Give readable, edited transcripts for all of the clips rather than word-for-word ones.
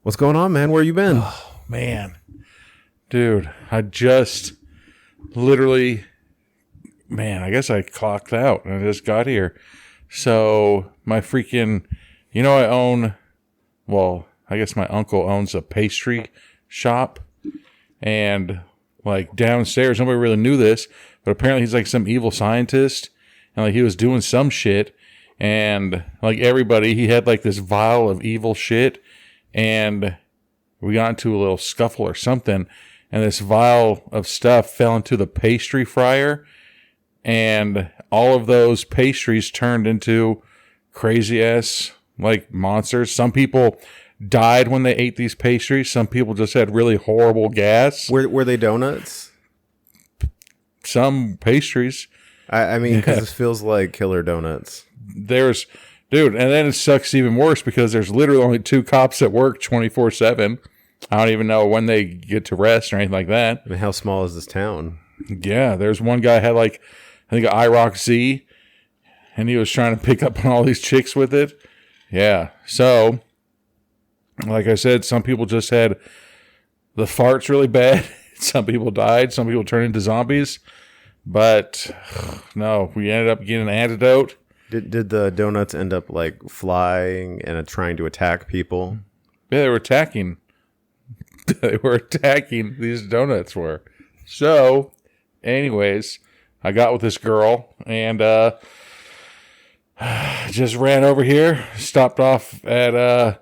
What's going on, man? Where you been? Oh, man. Dude, I just literally, I guess I clocked out and I just got here. So my freaking, I guess my uncle owns a pastry shop, and like downstairs, nobody really knew this, but apparently he's like some evil scientist, and like he was doing some shit, and like everybody, he had like this vial of evil shit, and we got into a little scuffle or something, and this vial of stuff fell into the pastry fryer, and all of those pastries turned into crazy ass like monsters. Some people died when they ate these pastries. Some people just had really horrible gas. Were they donuts? Some pastries. I mean, because this feels like killer donuts. Dude, and then it sucks even worse because there's literally only 2 cops at work 24/7. I don't even know when they get to rest or anything like that. I mean, how small is this town? Yeah, there's one guy had like, I think an IROC Z, and he was trying to pick up on all these chicks with it. Yeah, so like I said, some people just had the farts really bad. Some people died. Some people turned into zombies. But no, we ended up getting an antidote. Did the donuts end up like flying and trying to attack people? Yeah, they were attacking. They were attacking. These donuts were. So, anyways, I got with this girl and just ran over here. Stopped off at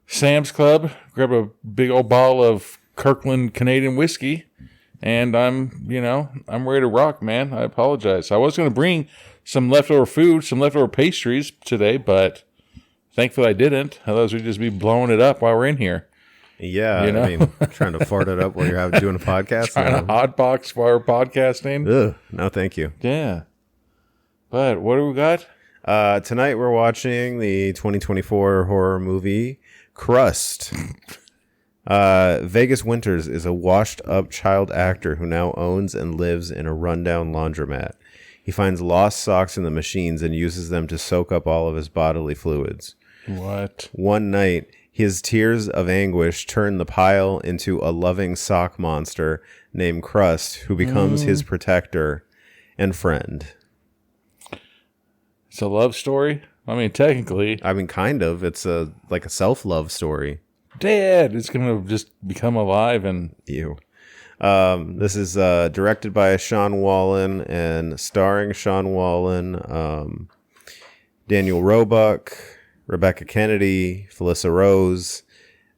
Sam's Club. Grabbed a big old bottle of Kirkland Canadian whiskey. And I'm ready to rock, man. I apologize. I was going to bring some leftover food, some leftover pastries today, but thankfully I didn't. Otherwise, we'd just be blowing it up while we're in here. Yeah, I mean, trying to fart it up while you're doing a podcast. Trying to hotbox while we're podcasting. Ugh, no, thank you. Yeah. But what do we got? Tonight we're watching the 2024 horror movie, Crust. Vegas Winters is a washed-up child actor who now owns and lives in a rundown laundromat. He finds lost socks in the machines and uses them to soak up all of his bodily fluids. What? One night, his tears of anguish turn the pile into a loving sock monster named Crust, who becomes his protector and friend. It's a love story? I mean, technically. I mean, kind of. It's like a self-love story. Dad, it's going to just become alive and... Ew. This is directed by Sean Whalen and starring Sean Whalen, Daniel Roebuck, Rebekah Kennedy, Felissa Rose,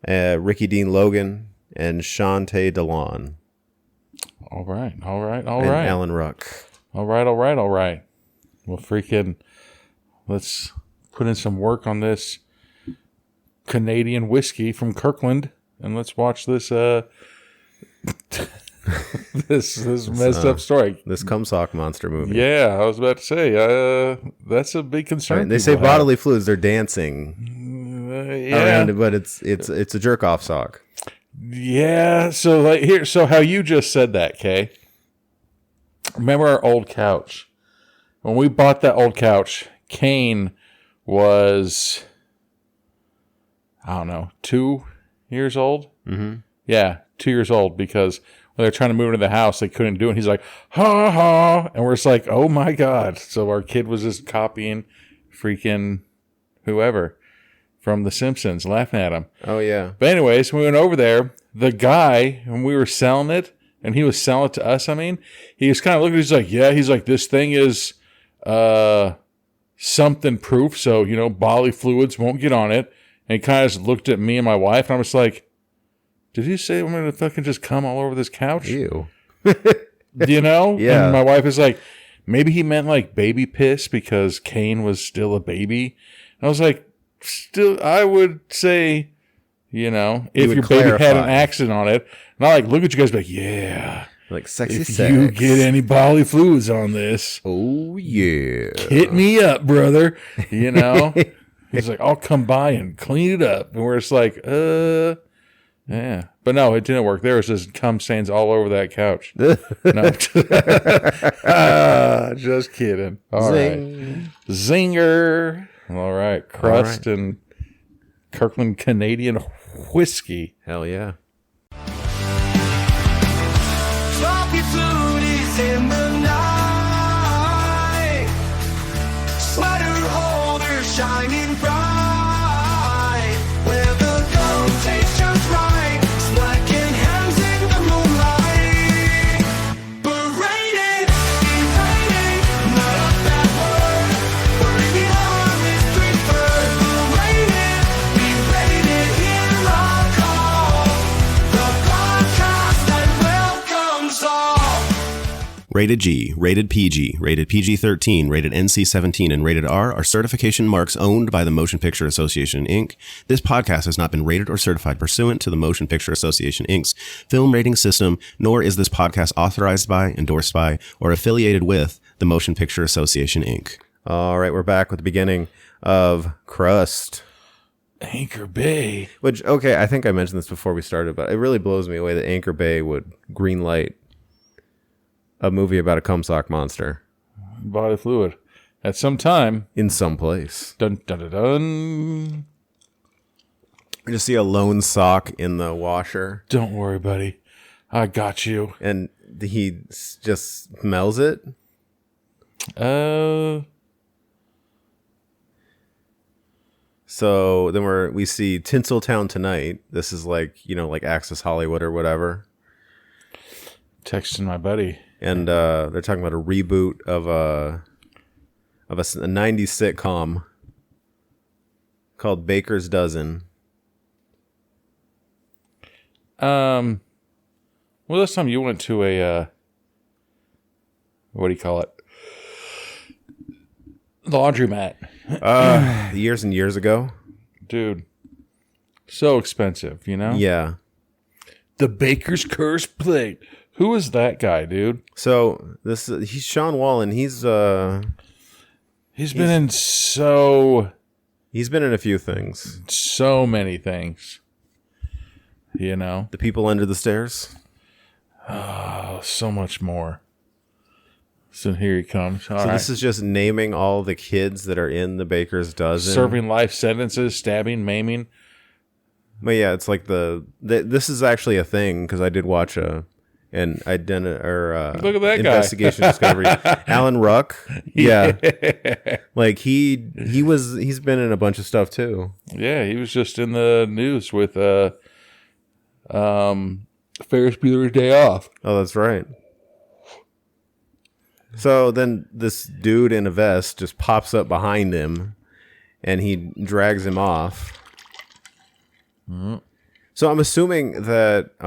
Ricky Dean Logan, and Shantae Delon. All right. And Alan Ruck. All right. Well, let's put in some work on this Canadian whiskey from Kirkland, and let's watch this this messed up story. This cumsock monster movie. Yeah, I was about to say that's a big concern. Right, they say bodily fluids. They're dancing around it, but it's a jerk off sock. Yeah. So how you just said that, Kay? Remember our old couch? When we bought that old couch, Kane was, I don't know, 2 years old. Mm-hmm. Yeah, 2 years old, because when they're trying to move into the house, they couldn't do it. And he's like, ha ha. And we're just like, oh my God. So our kid was just copying freaking whoever from The Simpsons, laughing at him. Oh, yeah. But anyways, we went over there. The guy, when we were selling it, and he was selling it to us, he was kind of looking, he's like, yeah, he's like, this thing is something proof. So, bodily fluids won't get on it. And he kind of just looked at me and my wife, and I was like, did you say I'm going to fucking just come all over this couch? Ew. Yeah. And my wife is like, maybe he meant like baby piss because Kane was still a baby. And I was like, still, I would say, if your baby had an accident on it, not like, look at you guys, be like, yeah. Like sexy if sex. you get any bodily fluids on this, oh, yeah. hit me up, brother. He's like, I'll come by and clean it up. And we're just like, yeah. But no, it didn't work. There was just cum stains all over that couch. No. Just kidding. All Zing. right. Zinger. All right. Crust and Kirkland Canadian whiskey. Hell yeah. Sloppy fluties in the night. Sweater holder shining bright. Where the gold tastes just right. Slacking hands in the moonlight. Berated, berated, not a bad word. Working on is preferred. Berated, berated, hear our call. The podcast that welcomes all. Rated G, rated PG, rated PG-13, rated NC-17, and rated R are certification marks owned by the Motion Picture Association, Inc. This podcast has not been rated or certified pursuant to the Motion Picture Association, Inc.'s film rating system, nor is this podcast authorized by, endorsed by, or affiliated with the Motion Picture Association, Inc. All right, we're back with the beginning of Crust. Anchor Bay. Which, okay, I think I mentioned this before we started, but it really blows me away that Anchor Bay would greenlight a movie about a cumsock monster Body fluid. At some time. in some place. Dun dun dun dun. I just see a lone sock in the washer, Don't worry, buddy. I got you. and he just smells it. So then we see Tinseltown Tonight. This is like, like Access Hollywood or whatever. Texting my buddy. And they're talking about a reboot of a 90s sitcom called Baker's Dozen. Well, last time you went to a what do you call it? The laundromat. Years and years ago. Dude. So expensive, you know? Yeah. The Baker's Curse plate. Who is that guy, dude? So he's Sean Whalen. He's been in he's been in a few things. so many things. You know? The People Under the Stairs. Oh, so much more. So here he comes. All So right. this is just naming all the kids that are in the Baker's Dozen. Serving life sentences, stabbing, maiming. But yeah, it's like this is actually a thing because I did watch Look at that investigation discovery. Alan Ruck, yeah, like he's been in a bunch of stuff too. Yeah, he was just in the news with Ferris Bueller's Day Off. Oh, that's right. So then this dude in a vest just pops up behind him, and he drags him off. So I'm assuming that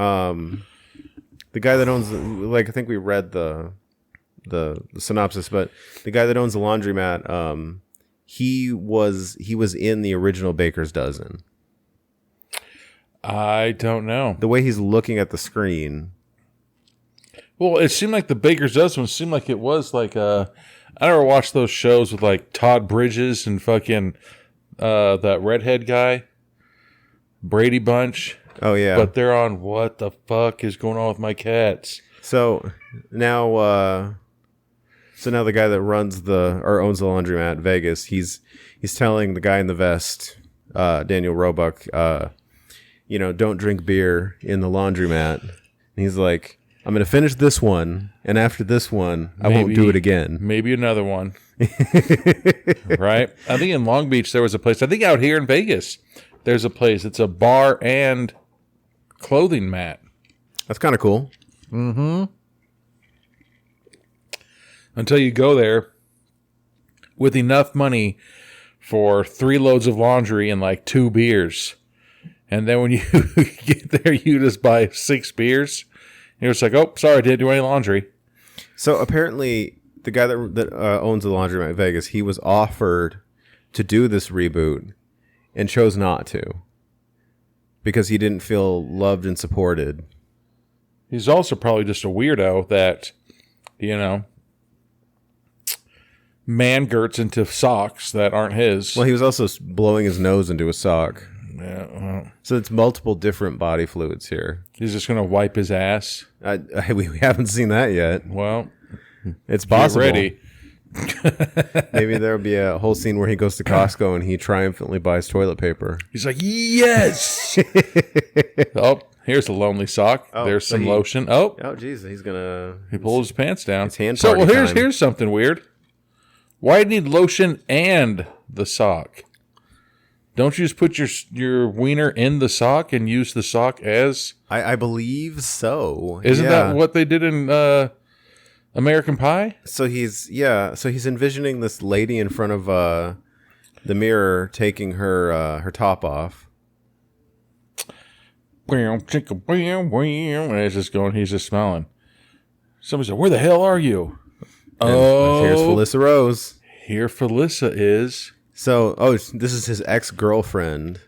the guy that owns, I think we read the synopsis, but the guy that owns the laundromat, he was in the original Baker's Dozen. I don't know. The way he's looking at the screen. Well, it seemed like the Baker's Dozen seemed like it was like I never watched those shows with like Todd Bridges and fucking that redhead guy, Brady Bunch. Oh yeah, But they're on What the Fuck is Going On with My Cats. So now the guy that owns the laundromat, Vegas, he's telling the guy in the vest, Daniel Roebuck, don't drink beer in the laundromat. And he's like, I'm gonna finish this one, and after this one, I won't do it again. Maybe another one. Right? I think in Long Beach there was a place. I think out here in Vegas there's a place. It's a bar and clothing mat. That's kind of cool. Until you go there with enough money for 3 loads of laundry and like 2 beers. And then when you get there, you just buy 6 beers. And you're just like, oh, sorry, I didn't do any laundry. So apparently the guy that owns the laundromat in Vegas, he was offered to do this reboot and chose not to because he didn't feel loved and supported. He's also probably just a weirdo that, man-girts into socks that aren't his. Well, he was also blowing his nose into a sock. Yeah, well, So it's multiple different body fluids here. he's just going to wipe his ass. We haven't seen that yet. Well, It's get possible. ready. Maybe there'll be a whole scene where he goes to Costco and he triumphantly buys toilet paper. He's like, yes. Oh, here's a lonely sock. There's some lotion. Oh, geez, he's he pulls his pants down. It's hand so, party time. here's something weird. Why do you need lotion and the sock? Don't you just put your wiener in the sock and use the sock as? I believe so. Isn't that what they did in American Pie? So he's envisioning this lady in front of the mirror taking her top off. And it's just going. He's just smelling. Somebody said, "Where the hell are you?" And here's Felissa Rose. Here Felissa is. So, this is his ex-girlfriend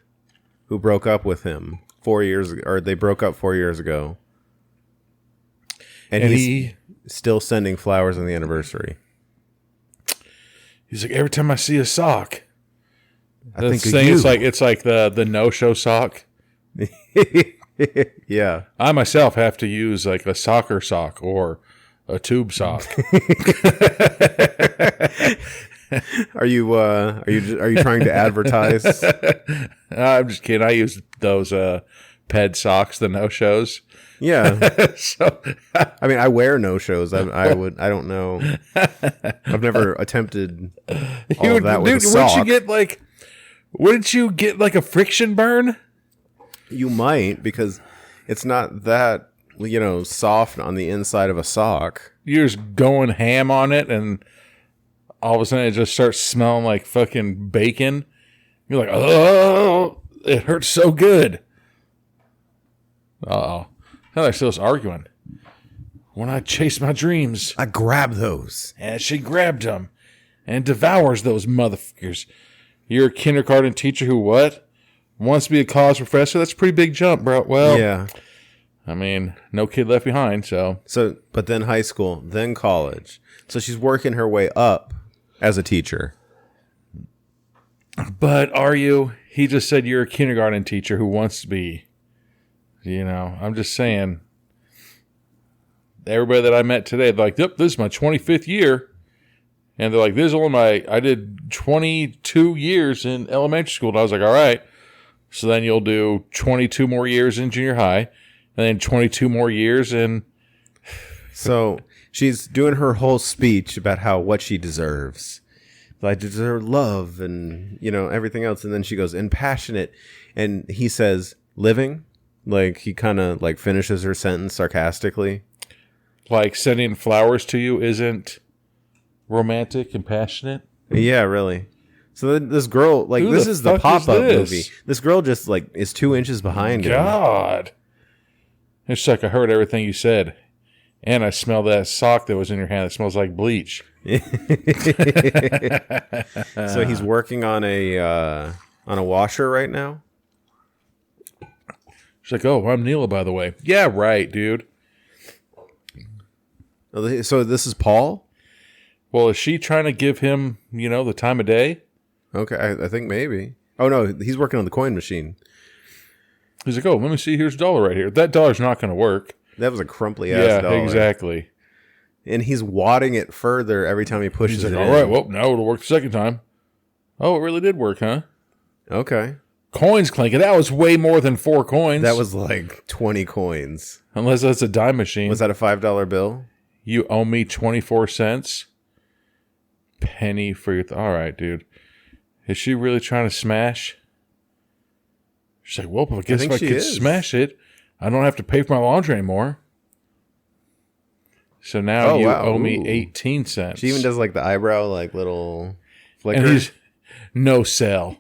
who broke up with him 4 years ago, or they broke up 4 years ago. And he's still sending flowers on the anniversary. He's like, every time I see a sock, I think of you. It's like the no-show sock. Yeah. I myself have to use like a soccer sock or a tube sock. Are you trying to advertise? I'm just kidding. I use those ped socks, the no-shows. Yeah. So I mean, I wear no-shows. I don't know. I've never attempted all of that with a sock. Wouldn't you get like a friction burn? You might, because it's not that, soft on the inside of a sock. You're just going ham on it, and all of a sudden it just starts smelling like fucking bacon. You're like, oh, it hurts so good. Uh-oh. They're still arguing. When I chase my dreams, I grab those. and she grabbed them and devours those motherfuckers. You're a kindergarten teacher who what? Wants to be a college professor? That's a pretty big jump, bro. Well, Yeah. I mean, no kid left behind, so. So, but then high school, then college. So she's working her way up as a teacher. But are you? He just said you're a kindergarten teacher who wants to be. I'm just saying. Everybody that I met today, they're like, yep, this is my 25th year. And they're like, this is only I did 22 years in elementary school. And I was like, all right. So then you'll do 22 more years in junior high. And then 22 more years in. So she's doing her whole speech about what she deserves. I deserve love and, everything else. And then she goes, and passionate. And he says, living. Like, he kind of, finishes her sentence sarcastically. Like, sending flowers to you isn't romantic and passionate? Yeah, really. So this girl, Who this the is the fuck pop-up is this? movie. This girl just, is 2 inches behind him. God. It's like I heard everything you said. And I smell that sock that was in your hand that smells like bleach. So he's working on a washer right now? She's like, oh, I'm Neela, by the way. Yeah, right, dude. So this is Paul? Well, is she trying to give him, the time of day? Okay, I think maybe. Oh, no, he's working on the coin machine. He's like, oh, let me see. Here's $1 right here. That dollar's not going to work. That was a crumply-ass dollar. Yeah, exactly. And he's wadding it further every time he pushes He's like, it all in. right, well, now it'll work the second time. Oh, it really did work, huh? Okay. Coins clinking. That was way more than 4 coins. That was 20 coins. Unless that's a dime machine. Was that a $5 bill? You owe me 24 cents. Penny for your... all right, dude. Is she really trying to smash? She's like, well, I guess if I could smash it, I don't have to pay for my laundry anymore. So now you owe me 18 cents. She even does the eyebrow, little flicker. And he's no sell.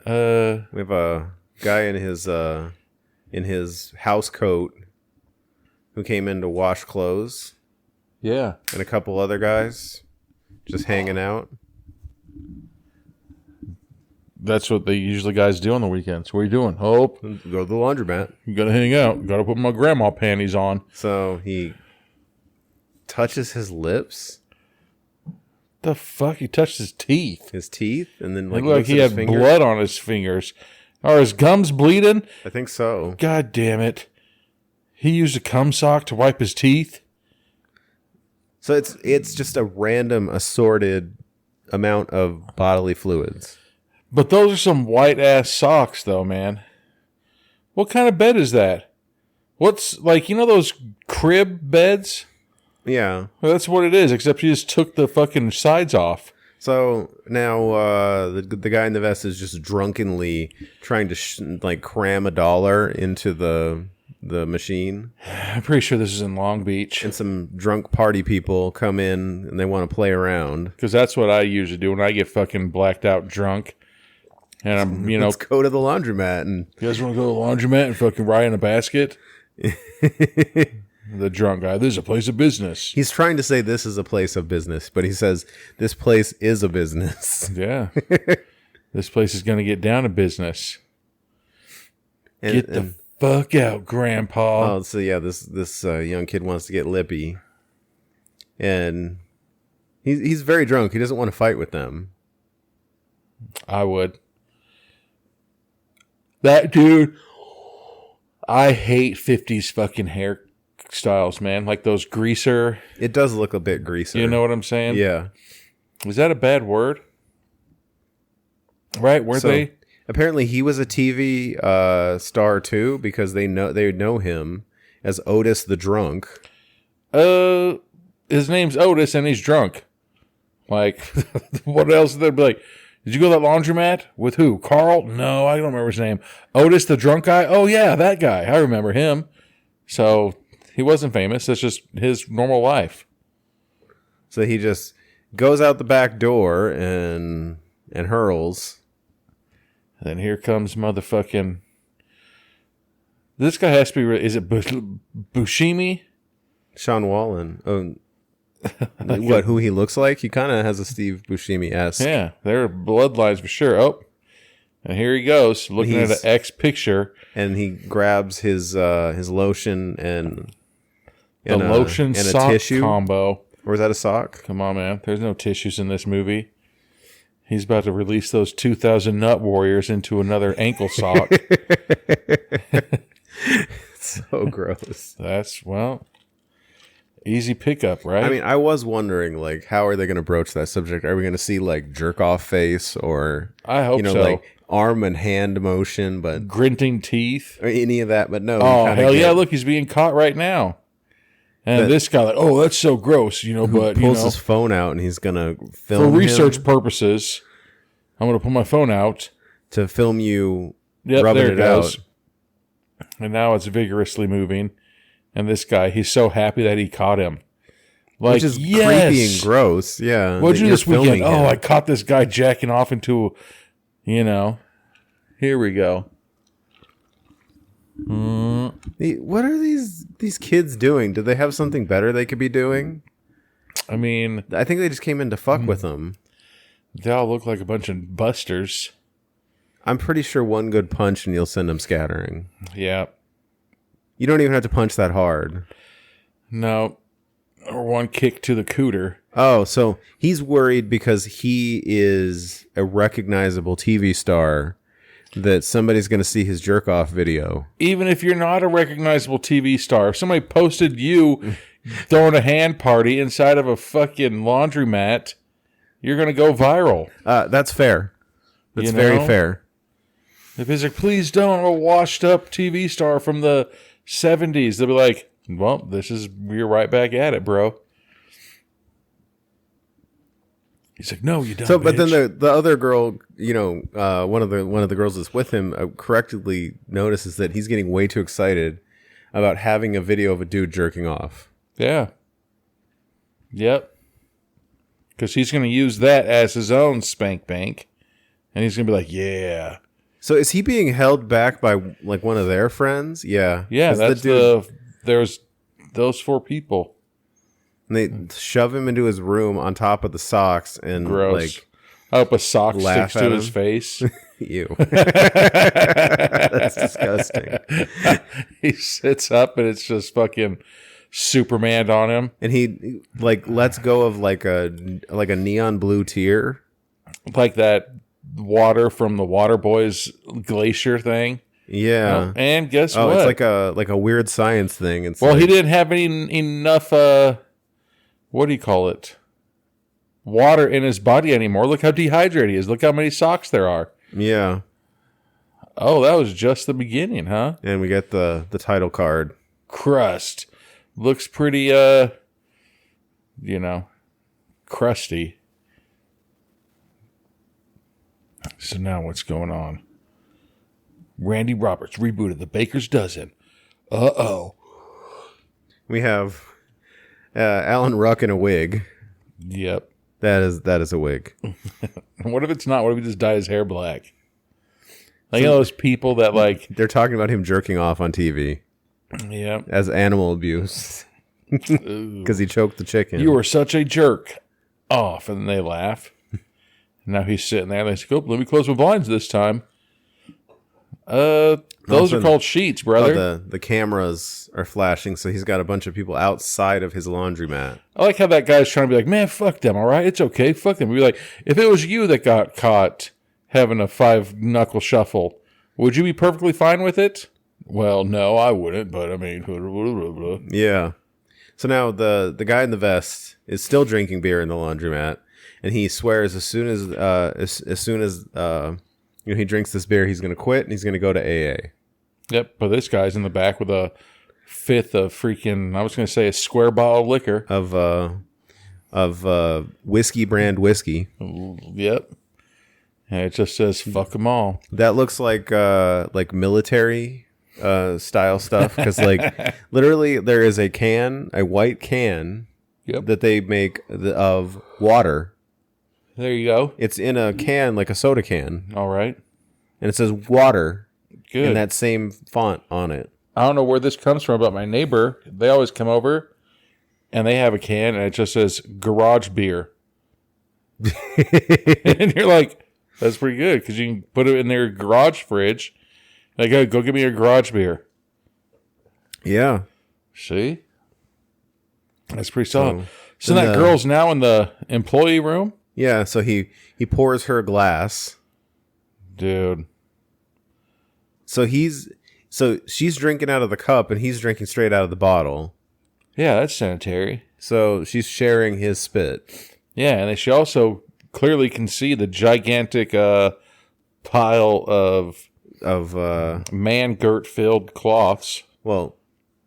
We have a guy in his house coat who came in to wash clothes. Yeah. And a couple other guys just hanging out. That's what usually guys do on the weekends. What are you doing? Oh, Go to the laundromat. you gotta hang out. Gotta put my grandma panties on. So he touches his lips. The fuck? He touched his teeth. His teeth, and then It looked like looks he at had his finger. blood on his fingers. Are his gums bleeding? I think so. God damn it. He used a cum sock to wipe his teeth? So it's just a random assorted amount of bodily fluids. But those are some white-ass socks, though, man. What kind of bed is that? What's, like, you know those crib beds? Yeah. Well, that's what it is, except you just took the fucking sides off. So now the guy in the vest is just drunkenly trying to cram $1 into the machine. I'm pretty sure this is in Long Beach. And some drunk party people come in and they want to play around. Because that's what I usually do when I get fucking blacked out drunk. And I'm, let's go to the laundromat. And you guys want to go to the laundromat and fucking ride in a basket? The drunk guy, this is a place of business. He's trying to say this is a place of business, but he says this place is a business. Yeah. This place is going to get down to business. Get the fuck out, Grandpa. Oh, so yeah, this young kid wants to get lippy. And he's very drunk. He doesn't want to fight with them. I would. That dude, I hate 50s fucking hairstyles, man. Like those greaser. It does look a bit greaser. You know what I'm saying? Yeah. Was that a bad word? Right? Were they? Apparently he was a TV star too, because they know him as Otis the Drunk. His name's Otis and he's drunk. Like, what else would they be like? Did you go to that laundromat? With who? Carl? No, I don't remember his name. Otis the drunk guy? Oh, yeah, that guy. I remember him. So he wasn't famous. That's just his normal life. So he just goes out the back door and hurls. And then here comes motherfucking... This guy has to be... Is it Buscemi? Sean Whalen. Oh, what, who he looks like? He kind of has a Steve Buscemi-esque. Yeah, there are bloodlines for sure. Oh, and here he goes, looking at an X picture. And he grabs his lotion and the lotion sock a tissue combo. Or is that a sock? Come on, man. There's no tissues in this movie. He's about to release those 2,000 nut warriors into another ankle sock. So gross. That's, well... Easy pickup, right? I mean, I was wondering, like, how are they going to broach that subject? Are we going to see, like, jerk-off face or, I hope so. like, arm and hand motion, but... Grinting teeth? Or any of that, but no. Oh, hell yeah, look, he's being caught right now. And this guy, like, oh, that's so gross, but, pulls his phone out and he's going to film for research him purposes, I'm going to pull my phone out. to film you Yep, rubbing there it goes. out. And now it's vigorously moving. And this guy, he's so happy that he caught him. Like, Which is creepy and gross. Yeah. What'd you do this weekend? Him. Oh, I caught this guy jacking off into, here we go. What are these kids doing? Do they have something better they could be doing? I mean, I think they just came in to fuck with them. they all look like a bunch of busters. I'm pretty sure one good punch and you'll send them scattering. Yeah. You don't even have to punch that hard. No. Or one kick to the cooter. Oh, so he's worried because he is a recognizable TV star that somebody's going to see his jerk-off video. Even if you're not a recognizable TV star, if somebody posted you throwing a hand party inside of a fucking laundromat, you're going to go viral. That's fair. That's very fair. If it's like, please don't, I'm a washed-up TV star from the 70s, they'll be like, well, you're right back at it, bro. He's like, no, you don't. So, but then the other girl, one of the girls that's with him, correctly notices that he's getting way too excited about having a video of a dude jerking off. Yeah. Yep. Because he's going to use that as his own spank bank, and he's going to be like, yeah. So is he being held back by like one of their friends? Yeah. Yeah, that's there's those four people. And they shove him into his room on top of the socks and gross. I hope a sock sticks to his face. Ew. That's disgusting. He sits up and it's just fucking Superman on him. And he like lets go of like a neon blue tear. Like that water from the Water Boys glacier thing. Yeah. And guess what? It's like a weird science thing. It's he didn't have enough what do you call it? Water in his body anymore. Look how dehydrated he is. Look how many socks there are. Yeah. Oh, that was just the beginning, huh? And we get the title card. Crust. Looks pretty, crusty. So now what's going on? Randy Roberts rebooted The Baker's Dozen. Uh-oh. We have Alan Ruck in a wig. Yep. That is a wig. What if it's not? What if he just dyed his hair black? Like, those people that, like... They're talking about him jerking off on TV. Yeah. As animal abuse. Because he choked the chicken. You were such a jerk. Off. And then they laugh. Now he's sitting there. They say, oh, let me close my blinds this time. Those are called sheets, brother. The cameras are flashing, so he's got a bunch of people outside of his laundromat. I like how that guy's trying to be like, man, fuck them, all right? It's okay, fuck them. We'd be like, if it was you that got caught having a 5-knuckle shuffle, would you be perfectly fine with it? Well, no, I wouldn't, but I mean... Blah, blah, blah. Yeah. So now the guy in the vest is still drinking beer in the laundromat, and he swears as soon as he drinks this beer, he's going to quit, and he's going to go to AA. Yep, but this guy's in the back with a fifth of freaking, I was going to say a square bottle of liquor. Of whiskey brand whiskey. Yep. And it just says, fuck them all. That looks like military style stuff, because like literally there is a white can that they make of water. There you go. It's in a can, like a soda can. All right. And it says water. Good. In that same font on it. I don't know where this comes from, but my neighbor, they always come over and they have a can and it just says garage beer. And you're like, that's pretty good because you can put it in their garage fridge. Like, go get me your garage beer. Yeah. See? That's pretty solid. So that girl's now in the employee room? Yeah, so he pours her a glass. Dude. So she's drinking out of the cup and he's drinking straight out of the bottle. Yeah, that's sanitary. So she's sharing his spit. Yeah, and she also clearly can see the gigantic pile of man-girt filled cloths. Well,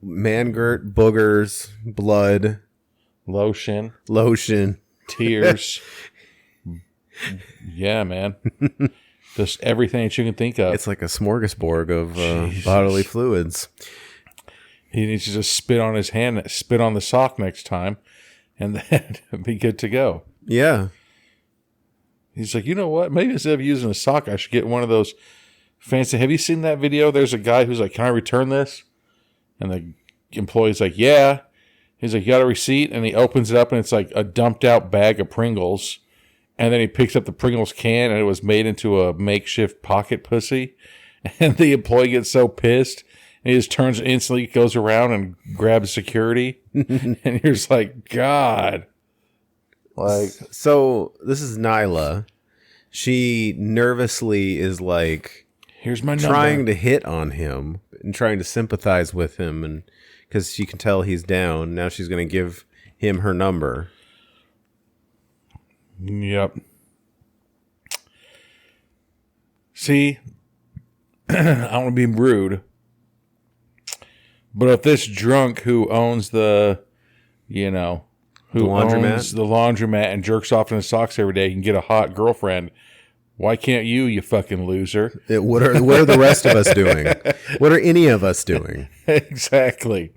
man-girt, boogers, blood, lotion, tears. Yeah, man. Just everything that you can think of. It's like a smorgasbord of bodily fluids. He needs to just spit on his hand, spit on the sock next time, and then be good to go. Yeah. He's like, you know what? Maybe instead of using a sock, I should get one of those fancy. Have you seen that video? There's a guy who's like, can I return this? And the employee's like, yeah. He's like, you got a receipt? And he opens it up, and it's like a dumped out bag of Pringles. And then he picks up the Pringles can, and it was made into a makeshift pocket pussy. And the employee gets so pissed, and he just turns instantly, goes around and grabs security. And you're just like, God. Like, so this is Nyla. She nervously is like, here's my trying number. to hit on him and trying to sympathize with him, and because she can tell he's down. Now she's going to give him her number. Yep. See, I don't want to be rude, but if this drunk who owns owns the laundromat and jerks off in his socks every day can get a hot girlfriend, why can't you fucking loser? What are the rest of us doing? What are any of us doing? Exactly.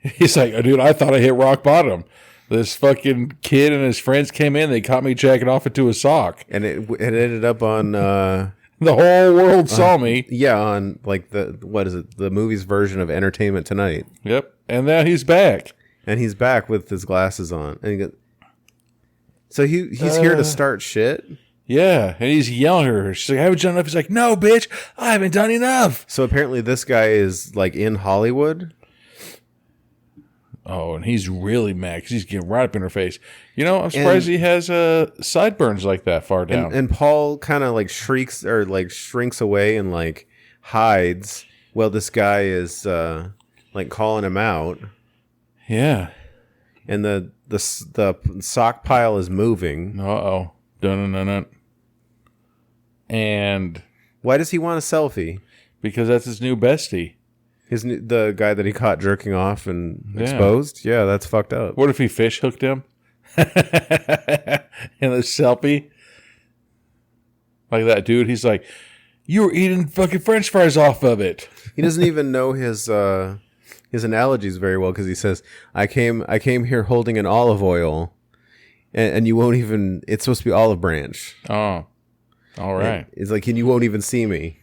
He's like, oh, dude, I thought I hit rock bottom. This fucking kid and his friends came in. They caught me jacking off into a sock. And it ended up on... the whole world saw me. Yeah, on like the movie's version of Entertainment Tonight. Yep. And now he's back. And he's back with his glasses on. And so he's here to start shit? Yeah. And he's yelling at her. She's like, haven't you done enough? He's like, no, bitch. I haven't done enough. So apparently this guy is like in Hollywood? Oh, and he's really mad because he's getting right up in her face. You know, I'm surprised he has sideburns like that far down. And Paul kind of like shrieks or like shrinks away and like hides while this guy is like calling him out. Yeah. And the sock pile is moving. Uh-oh. Dun-dun-dun-dun. And Why does he want a selfie? because that's his new bestie. The guy that he caught jerking off and exposed? Yeah, that's fucked up. What if he fish hooked him? In a selfie? Like that dude, he's like, you were eating fucking french fries off of it. He doesn't even know his analogies very well because he says, I came here holding an olive oil and you won't even, it's supposed to be olive branch. Oh, all right. It's like, and you won't even see me.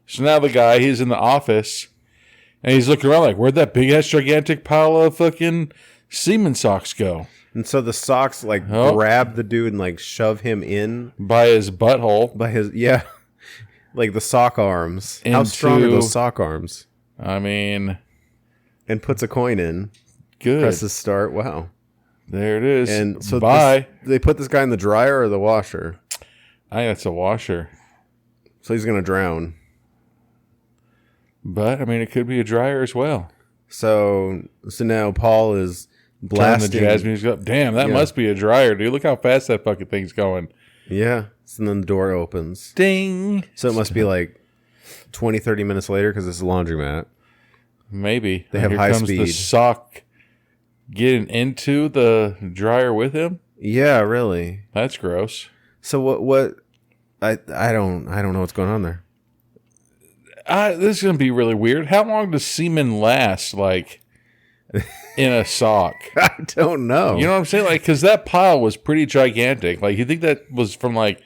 So now the guy, he's in the office and he's looking around like, where'd that big ass gigantic pile of fucking semen socks go? And so the socks grab the dude and like shove him in By his butthole. by his, like the sock arms. How strong are those sock arms? I mean, And puts a coin in. good. Presses start. Wow. There it is. And so bye. They put this guy in the dryer or the washer. I think that's a washer. So he's going to drown. But, I mean, it could be a dryer as well. So now Paul is Turn blasting the jazz music up. Damn, that must be a dryer, dude. Look how fast that fucking thing's going. Yeah. So then the door opens. Ding. So it must be like 20, 30 minutes later because it's a laundromat. Maybe. They have Here high comes the speed. sock getting into the dryer with him. Yeah, really. That's gross. So what I don't know what's going on there. This is going to be really weird. How long does semen last, like, in a sock? I don't know. You know what I'm saying? Like, because that pile was pretty gigantic. Like, you think that was from, like,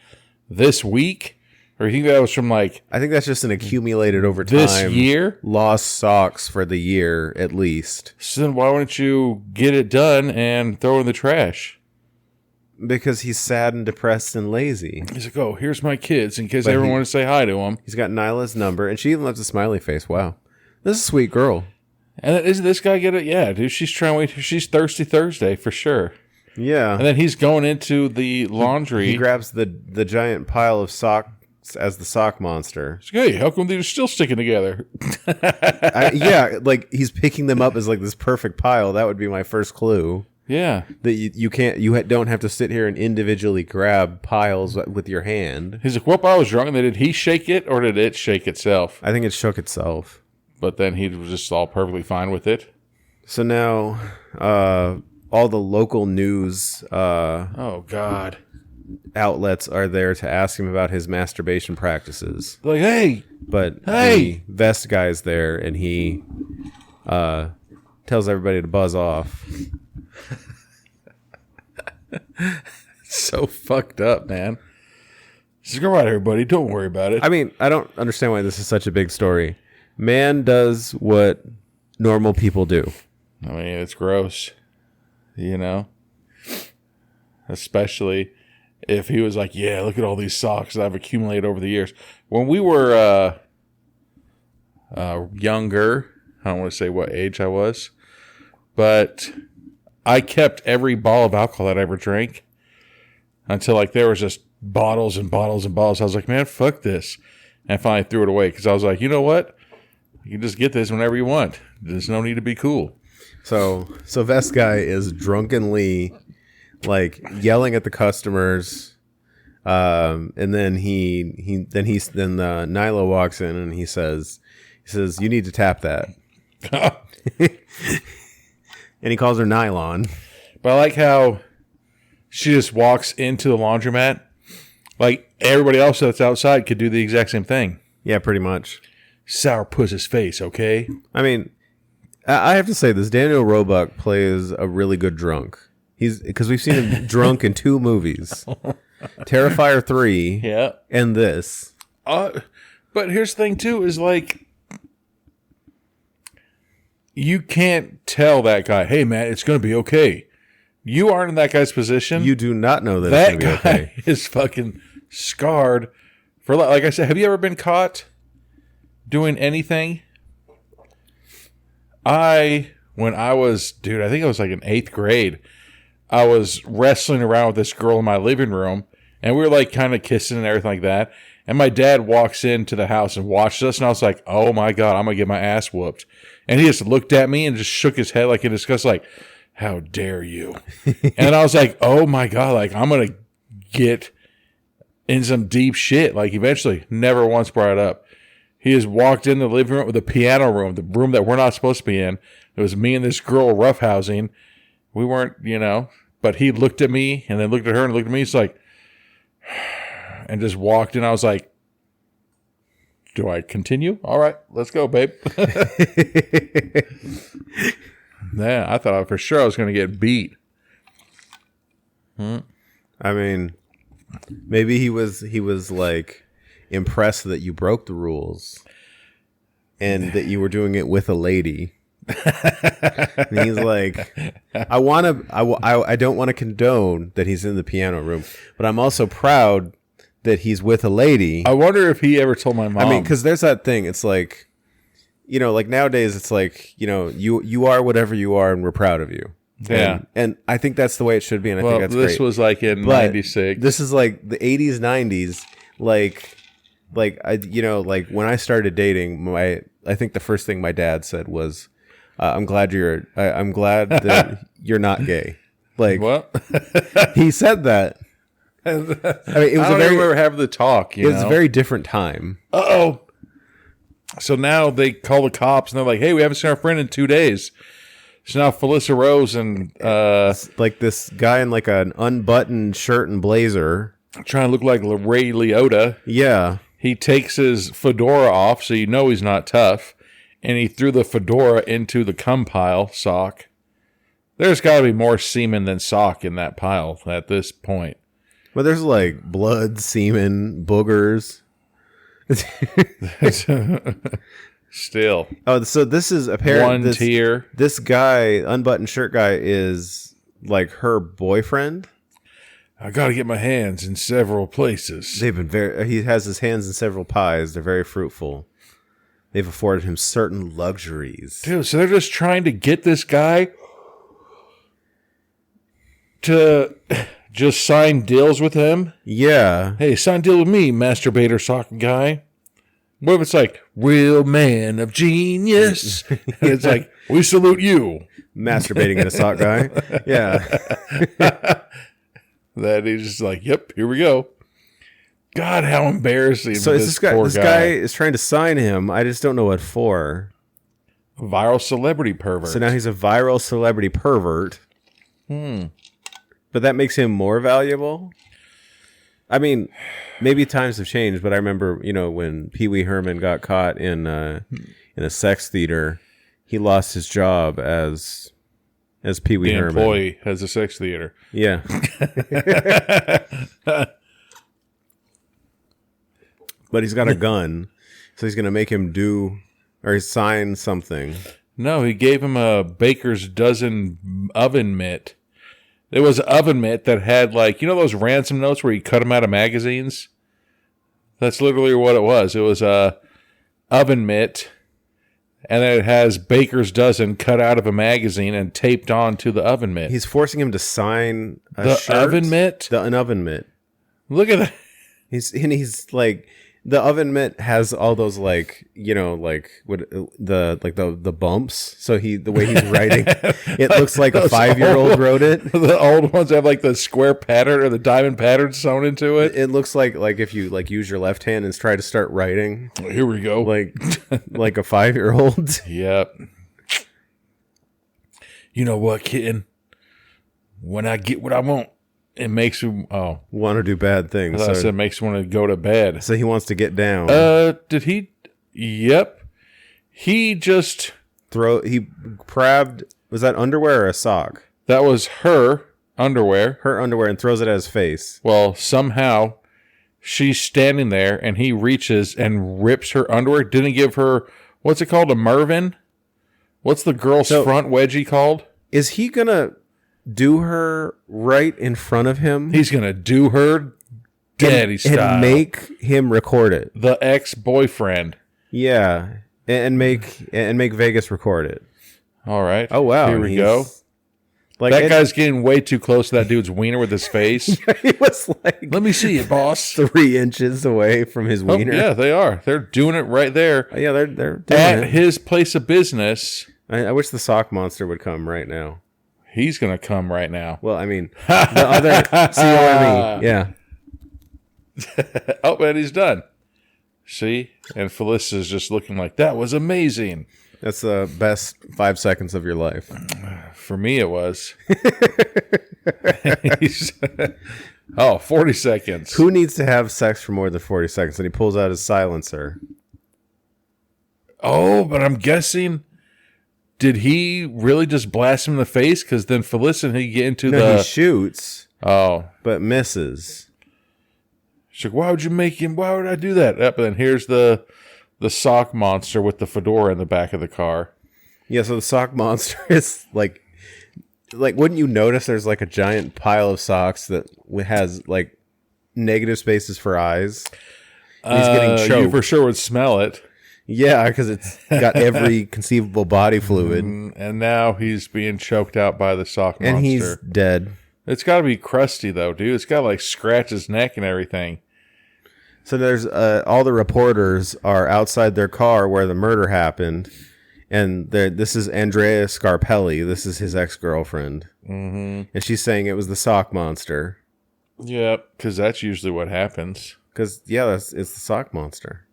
this week? Or you think that was from, like, I think that's just an accumulated over time. this year? Lost socks for the year at least. So then why wouldn't you get it done and throw it in the trash? Because he's sad and depressed and lazy. He's like, oh, here's my kids in case But I ever he- want to say hi to them. He's got Nyla's number, and she even left a smiley face. Wow. This is a sweet girl. And then, isn't this guy get it? Yeah, dude, she's trying to wait. She's Thirsty Thursday for sure. Yeah. And then he's going into the laundry. He grabs the giant pile of socks as the sock monster. He's like, hey, how come they're still sticking together? Yeah, like he's picking them up as like this perfect pile. That would be my first clue. Yeah. That you don't have to sit here and individually grab piles with your hand. He's like, well, I was drunk. And then did he shake it or did it shake itself? I think it shook itself. But then he was just all perfectly fine with it. So now, all the local news Oh, God. outlets are there to ask him about his masturbation practices. Like, hey, But Hey! the vest guy's there, and he tells everybody to buzz off. so fucked up, man. He's like, all right, everybody, don't worry about it. I mean, I don't understand why this is such a big story. Man does what normal people do. I mean, it's gross, you know? Especially if he was like, yeah, look at all these socks that I've accumulated over the years. When we were younger, I don't want to say what age I was, but I kept every ball of alcohol that I ever drank until like there was just bottles and bottles and bottles. I was like, man, fuck this. And I finally threw it away because I was like, you know what? You can just get this whenever you want. There's no need to be cool. So vest guy is drunkenly like yelling at the customers, and then Nyla walks in and he says you need to tap that, and he calls her nylon. But I like how she just walks into the laundromat. Like everybody else that's outside could do the exact same thing. Yeah, pretty much. Sourpuss's face, okay? I mean, I have to say this: Daniel Roebuck plays a really good drunk. Because we've seen him drunk in 2 movies, Terrifier 3, Yeah. and this. But here's the thing too: is like you can't tell that guy, "Hey, man, it's gonna be okay." You aren't in that guy's position. You do not know that that it's gonna guy be okay. is fucking scarred for like I said. Have you ever been caught doing anything? When I was, dude, I think I was like in 8th grade. I was wrestling around with this girl in my living room, and we were like kind of kissing and everything like that. And my dad walks into the house and watches us, and I was like, "Oh my god, I'm gonna get my ass whooped." And he just looked at me and just shook his head like in disgust, like, how dare you? And I was like, oh my God, like I'm going to get in some deep shit. Like eventually, never once brought it up. He has walked in the living room with the piano room, the room that we're not supposed to be in. It was me and this girl roughhousing. We weren't, but he looked at me and then looked at her and looked at me. He's like, and just walked in. I was like, do I continue? All right, let's go, babe. Yeah, I thought for sure I was going to get beat. I mean, maybe he was like impressed that you broke the rules and that you were doing it with a lady. And he's like, I don't want to condone that he's in the piano room, but I'm also proud that he's with a lady. I wonder if he ever told my mom. I mean, because there's that thing. It's like, like nowadays, it's like, you are whatever you are, and we're proud of you. Yeah, and I think that's the way it should be, and I think that's great. This was like in '96. This is like the '80s, '90s, like I, like when I started dating, I think the first thing my dad said was, I'm glad that you're not gay. Like, what? He said that. I mean, it was I don't ever have the talk. It was a very different time. Uh-oh. So now they call the cops and they're like, hey, we haven't seen our friend in 2 days. So now Felissa Rose and like this guy in like an unbuttoned shirt and blazer, trying to look like Ray Liotta. Yeah. He takes his fedora off, so he's not tough. And he threw the fedora into the cum pile sock. There's got to be more semen than sock in that pile at this point. But there's like blood, semen, boogers. Still. Oh, so this is apparently one tier. This guy, unbuttoned shirt guy, is like her boyfriend. I got to get my hands in several places. They've been he has his hands in several pies. They're very fruitful. They've afforded him certain luxuries. Dude, so they're just trying to get this guy to just sign deals with him? Yeah. Hey, sign a deal with me, masturbator sock guy. What if it's like, real man of genius? And it's like, we salute you. Masturbating at a sock guy. Yeah. That he's just like, yep, here we go. God, how embarrassing. So is this guy is trying to sign him. I just don't know what for. Viral celebrity pervert. So now he's a viral celebrity pervert. But that makes him more valuable? I mean, maybe times have changed, but I remember, when Pee Wee Herman got caught in a sex theater, he lost his job as Pee Wee Herman. The employee has a sex theater. Yeah. But he's got a gun, so he's going to make him sign something. No, he gave him a baker's dozen oven mitt. There was an oven mitt that had those ransom notes where you cut them out of magazines? That's literally what it was. It was a oven mitt, and then it has baker's dozen cut out of a magazine and taped onto the oven mitt. He's forcing him to sign the shirt. Oven mitt? An oven mitt. Look at that. He's like... The oven mitt has all those the bumps. So the way he's writing, it looks like a 5-year-old wrote it. The old ones have the square pattern or the diamond pattern sewn into it. It looks like if you use your left hand and try to start writing. Here we go. Like a 5-year-old. Yep. You know what, kitten? When I get what I want, it makes you want to do bad things. I said it makes you want to go to bed. So he wants to get down. Did he? Yep. He just he grabbed. Was that underwear or a sock? That was her underwear. Her underwear, and throws it at his face. Well, somehow she's standing there, and he reaches and rips her underwear. Didn't give her what's it called, a Mervin? What's the girl's front wedgie called? Is he gonna do her right in front of him? He's gonna do her daddy style and make him record it. The ex-boyfriend. Yeah, and make Vegas record it. All right. Oh wow, here we go. That guy's getting way too close to that dude's wiener with his face. He was like, let me see it, boss. 3 inches away from his wiener. Yeah, they are. They're doing it right there. Yeah, they're doing at it. His place of business. I wish the sock monster would come right now. He's going to come right now. Well, I mean, the other COME. Yeah. Oh, and he's done. See? And Felissa's just looking like, that was amazing. That's the best 5 seconds of your life. For me, it was. 40 seconds. Who needs to have sex for more than 40 seconds? And he pulls out his silencer. Oh, but I'm guessing, did he really just blast him in the face? Because then Felissa and he get into He shoots. Oh. But misses. She's like, why would I do that? But then here's the sock monster with the fedora in the back of the car. Yeah, so the sock monster is like wouldn't you notice there's like a giant pile of socks that has like negative spaces for eyes? And he's getting choked. You for sure would smell it. Yeah, because it's got every conceivable body fluid. And now he's being choked out by the sock monster. And he's dead. It's got to be crusty, though, dude. It's got to, like, scratch his neck and everything. So there's all the reporters are outside their car where the murder happened. And this is Andrea Scarpelli. This is his ex-girlfriend. Mm-hmm. And she's saying it was the sock monster. Yep, because that's usually what happens. Because, yeah, it's the sock monster.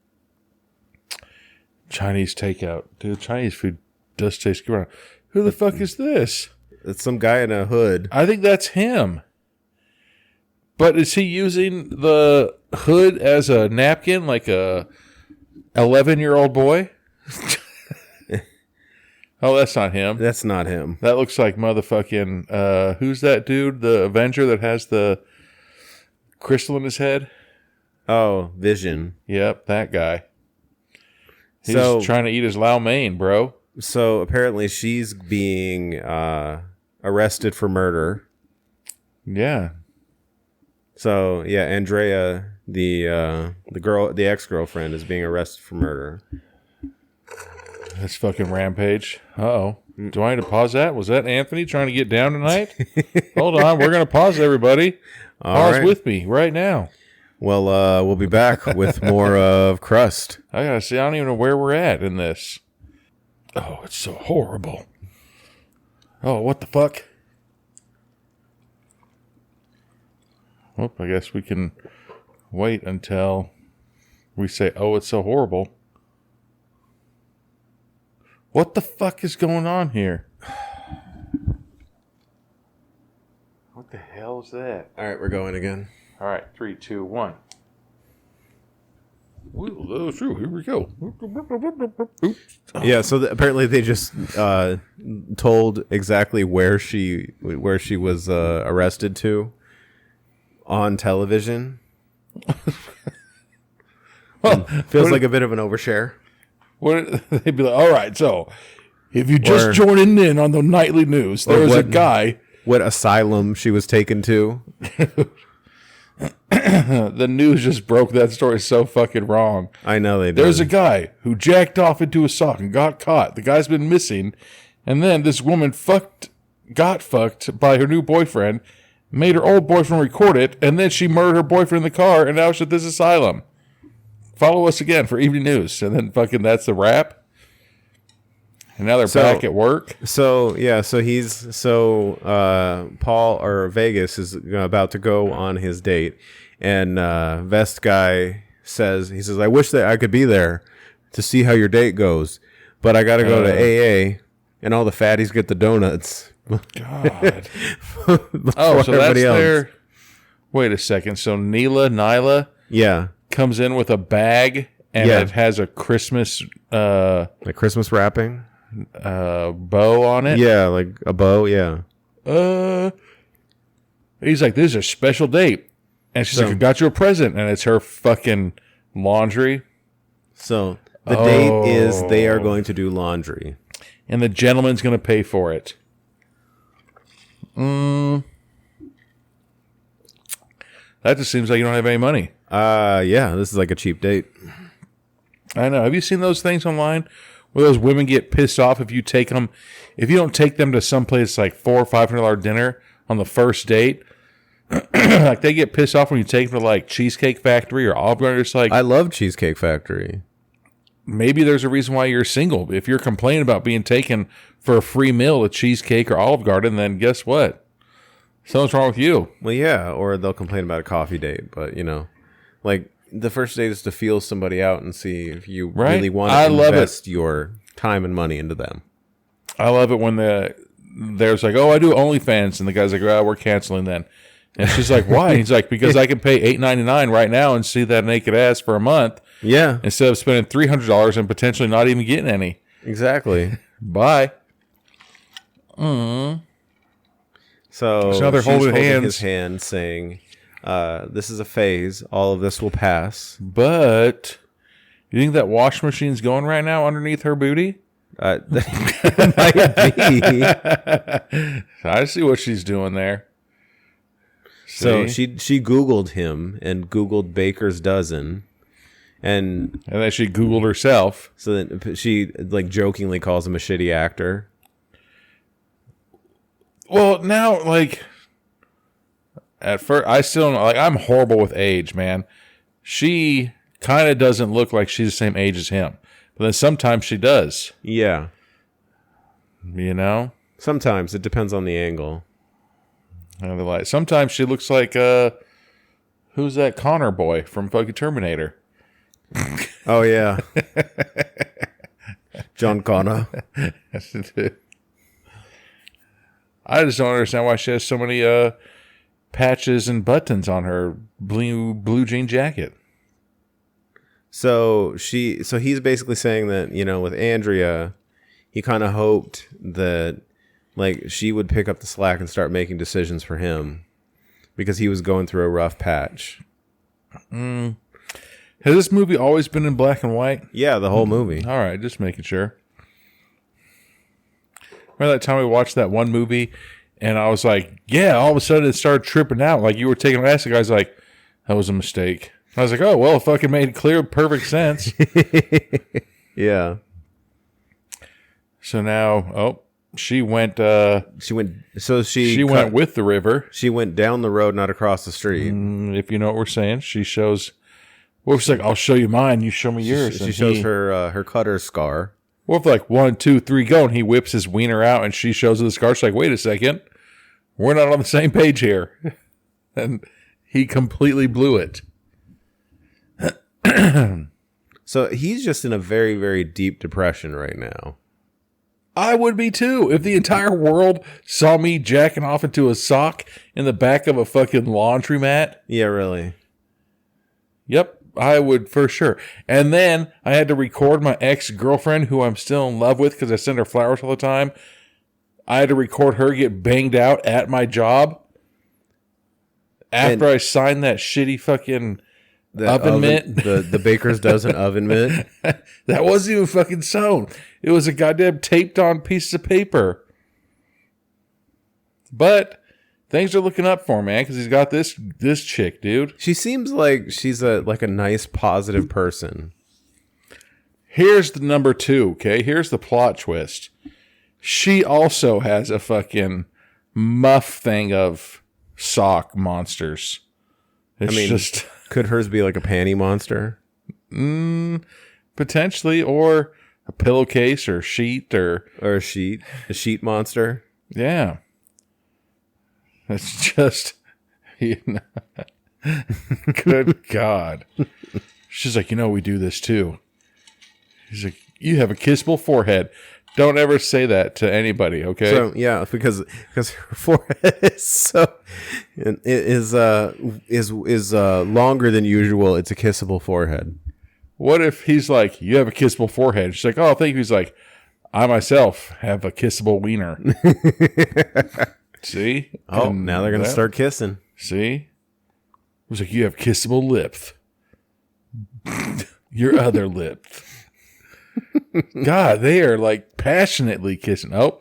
Chinese takeout. Dude, Chinese food does taste good. Who the fuck is this? It's some guy in a hood. I think that's him. But is he using the hood as a napkin like a 11-year-old boy? Oh, that's not him. That's not him. That looks like motherfucking... who's that dude? The Avenger that has the crystal in his head? Oh, Vision. Yep, that guy. He's trying to eat his Lau Mein, bro. So apparently she's being arrested for murder. Yeah. So yeah, Andrea, the ex-girlfriend, is being arrested for murder. That's fucking Rampage. Uh-oh. Do I need to pause that? Was that Anthony trying to get down tonight? Hold on, we're gonna pause, everybody. Pause with me right now. Well, we'll be back with more of Crust. I gotta see. I don't even know where we're at in this. Oh, it's so horrible. Oh, what the fuck? Well, I guess we can wait until we say, oh, it's so horrible. What the fuck is going on here? What the hell is that? All right, we're going again. All right, 3, 2, 1. Ooh, here we go. Yeah, so apparently they just told exactly where she was arrested to on television. Well, feels like a bit of an overshare. They'd be like, all right, so if you just joining in on the nightly news, there's a guy. What asylum she was taken to. The news just broke that story so fucking wrong. I know they did. There's a guy who jacked off into a sock and got caught. The guy's been missing. And then this woman got fucked by her new boyfriend, made her old boyfriend record it, and then she murdered her boyfriend in the car, and now she's at this asylum. Follow us again for evening news. And then fucking that's the wrap. And now they're back at work. So, yeah, Paul or Vegas is about to go on his date. And Vest guy says, I wish that I could be there to see how your date goes. But I got to go to AA and all the fatties get the donuts. God. Oh, so that's their... Wait a second. So Nyla yeah, comes in with a bag and it has a Christmas... like Christmas wrapping? Bow on it. Yeah, like a bow. Yeah. He's like, this is a special date, and she's like, I got you a present, and it's her fucking laundry. So the date is they are going to do laundry, and the gentleman's going to pay for it. That just seems like you don't have any money. Yeah, this is like a cheap date. I know. Have you seen those things online? Where those women get pissed off if you don't take them to someplace like $400 or $500 dinner on the first date. Like they get pissed off when you take them to like Cheesecake Factory or Olive Garden. It's like, I love Cheesecake Factory. maybe there's a reason why you're single. If you're complaining about being taken for a free meal at Cheesecake or Olive Garden, then guess what? Something's wrong with you. Well, yeah, or they'll complain about a coffee date, but like the first date is to feel somebody out and see if you really want to invest your time and money into them. I love it when there's like, oh, I do OnlyFans, and the guy's like, oh, we're canceling then. And she's like, why? And he's like, because I can pay $8.99 right now and see that naked ass for a month. Yeah. Instead of spending $300 and potentially not even getting any. Exactly. Bye. So now they're she's holding hands. His hand, saying, "This is a phase. All of this will pass." But you think that wash machine's going right now underneath her booty? Might be. I see what she's doing there. So See? she Googled him and Googled Baker's Dozen, and then she Googled herself. So then she like jokingly calls him a shitty actor. Well, now, like, at first, I still don't, like, I'm horrible with age, man. She kind of doesn't look like she's the same age as him. But then sometimes she does. Yeah. You know? Sometimes. It depends on the angle. And like, sometimes she looks like, who's that Connor boy from fucking Terminator? Oh, yeah. John Connor. I just don't understand why she has so many patches and buttons on her blue jean jacket. So he's basically saying that, with Andrea, he kind of hoped that like she would pick up the slack and start making decisions for him because he was going through a rough patch. Has this movie always been in black and white? Yeah, the whole movie. All right, just making sure. Remember that time we watched that one movie and I was like, yeah, all of a sudden it started tripping out. Like you were taking an acid. The guy's like, that was a mistake. I was like, oh, well, it fucking made clear, perfect sense. Yeah. So now, she went She went with the river. She went down the road, not across the street. If you know what we're saying, she shows. Well, she's like, I'll show you mine. You show me yours. She shows her cutter scar. Well, if like 1, 2, 3, go, and he whips his wiener out, and she shows her the scar. She's like, wait a second, we're not on the same page here, and he completely blew it. So he's just in a very, very deep depression right now. I would be too. If the entire world saw me jacking off into a sock in the back of a fucking laundromat. Yeah, really. Yep, I would for sure. And then I had to record my ex-girlfriend, who I'm still in love with because I send her flowers all the time. I had to record her get banged out at my job after I signed that shitty fucking oven mitt. The Baker's Dozen oven mitt. That wasn't even fucking sewn. It was a goddamn taped on piece of paper. But things are looking up for him, man, because he's got this chick, dude. She seems like she's a nice, positive person. Here's the number 2, okay? Here's the plot twist. She also has a fucking muff thing of sock monsters. It's could hers be like a panty monster? Potentially, or a pillowcase or sheet or a sheet monster. Yeah. It's just, good God. She's like, we do this too. He's like, you have a kissable forehead. Don't ever say that to anybody, okay? So yeah, because her forehead is is longer than usual. It's a kissable forehead. What if he's like, you have a kissable forehead? She's like, oh, thank you. He's like, I myself have a kissable wiener. See? Oh, now they're gonna start kissing. See? It was like, you have kissable lip. Your other lip. God, they are like passionately kissing. Oh,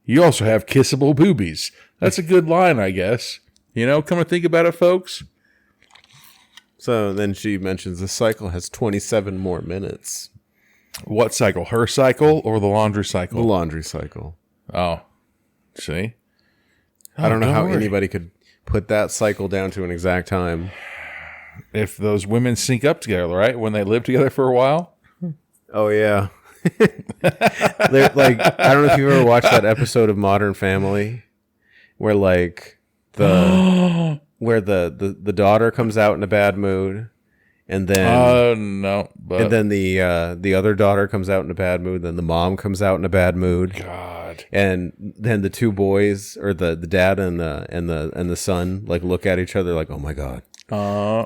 you also have kissable boobies. That's a good line, I guess. Come to think about it, folks. So then she mentions the cycle has 27 more minutes. What cycle? Her cycle or the laundry cycle? The laundry cycle. Oh, see? I don't know how anybody could put that cycle down to an exact time. If those women sync up together, right? When they live together for a while? Oh yeah. They're like, I don't know if you've ever watched that episode of Modern Family where like the daughter comes out in a bad mood, and then no, but and then the other daughter comes out in a bad mood, then the mom comes out in a bad mood. God. And then the two boys, or the dad and the son, like look at each other like, oh my God,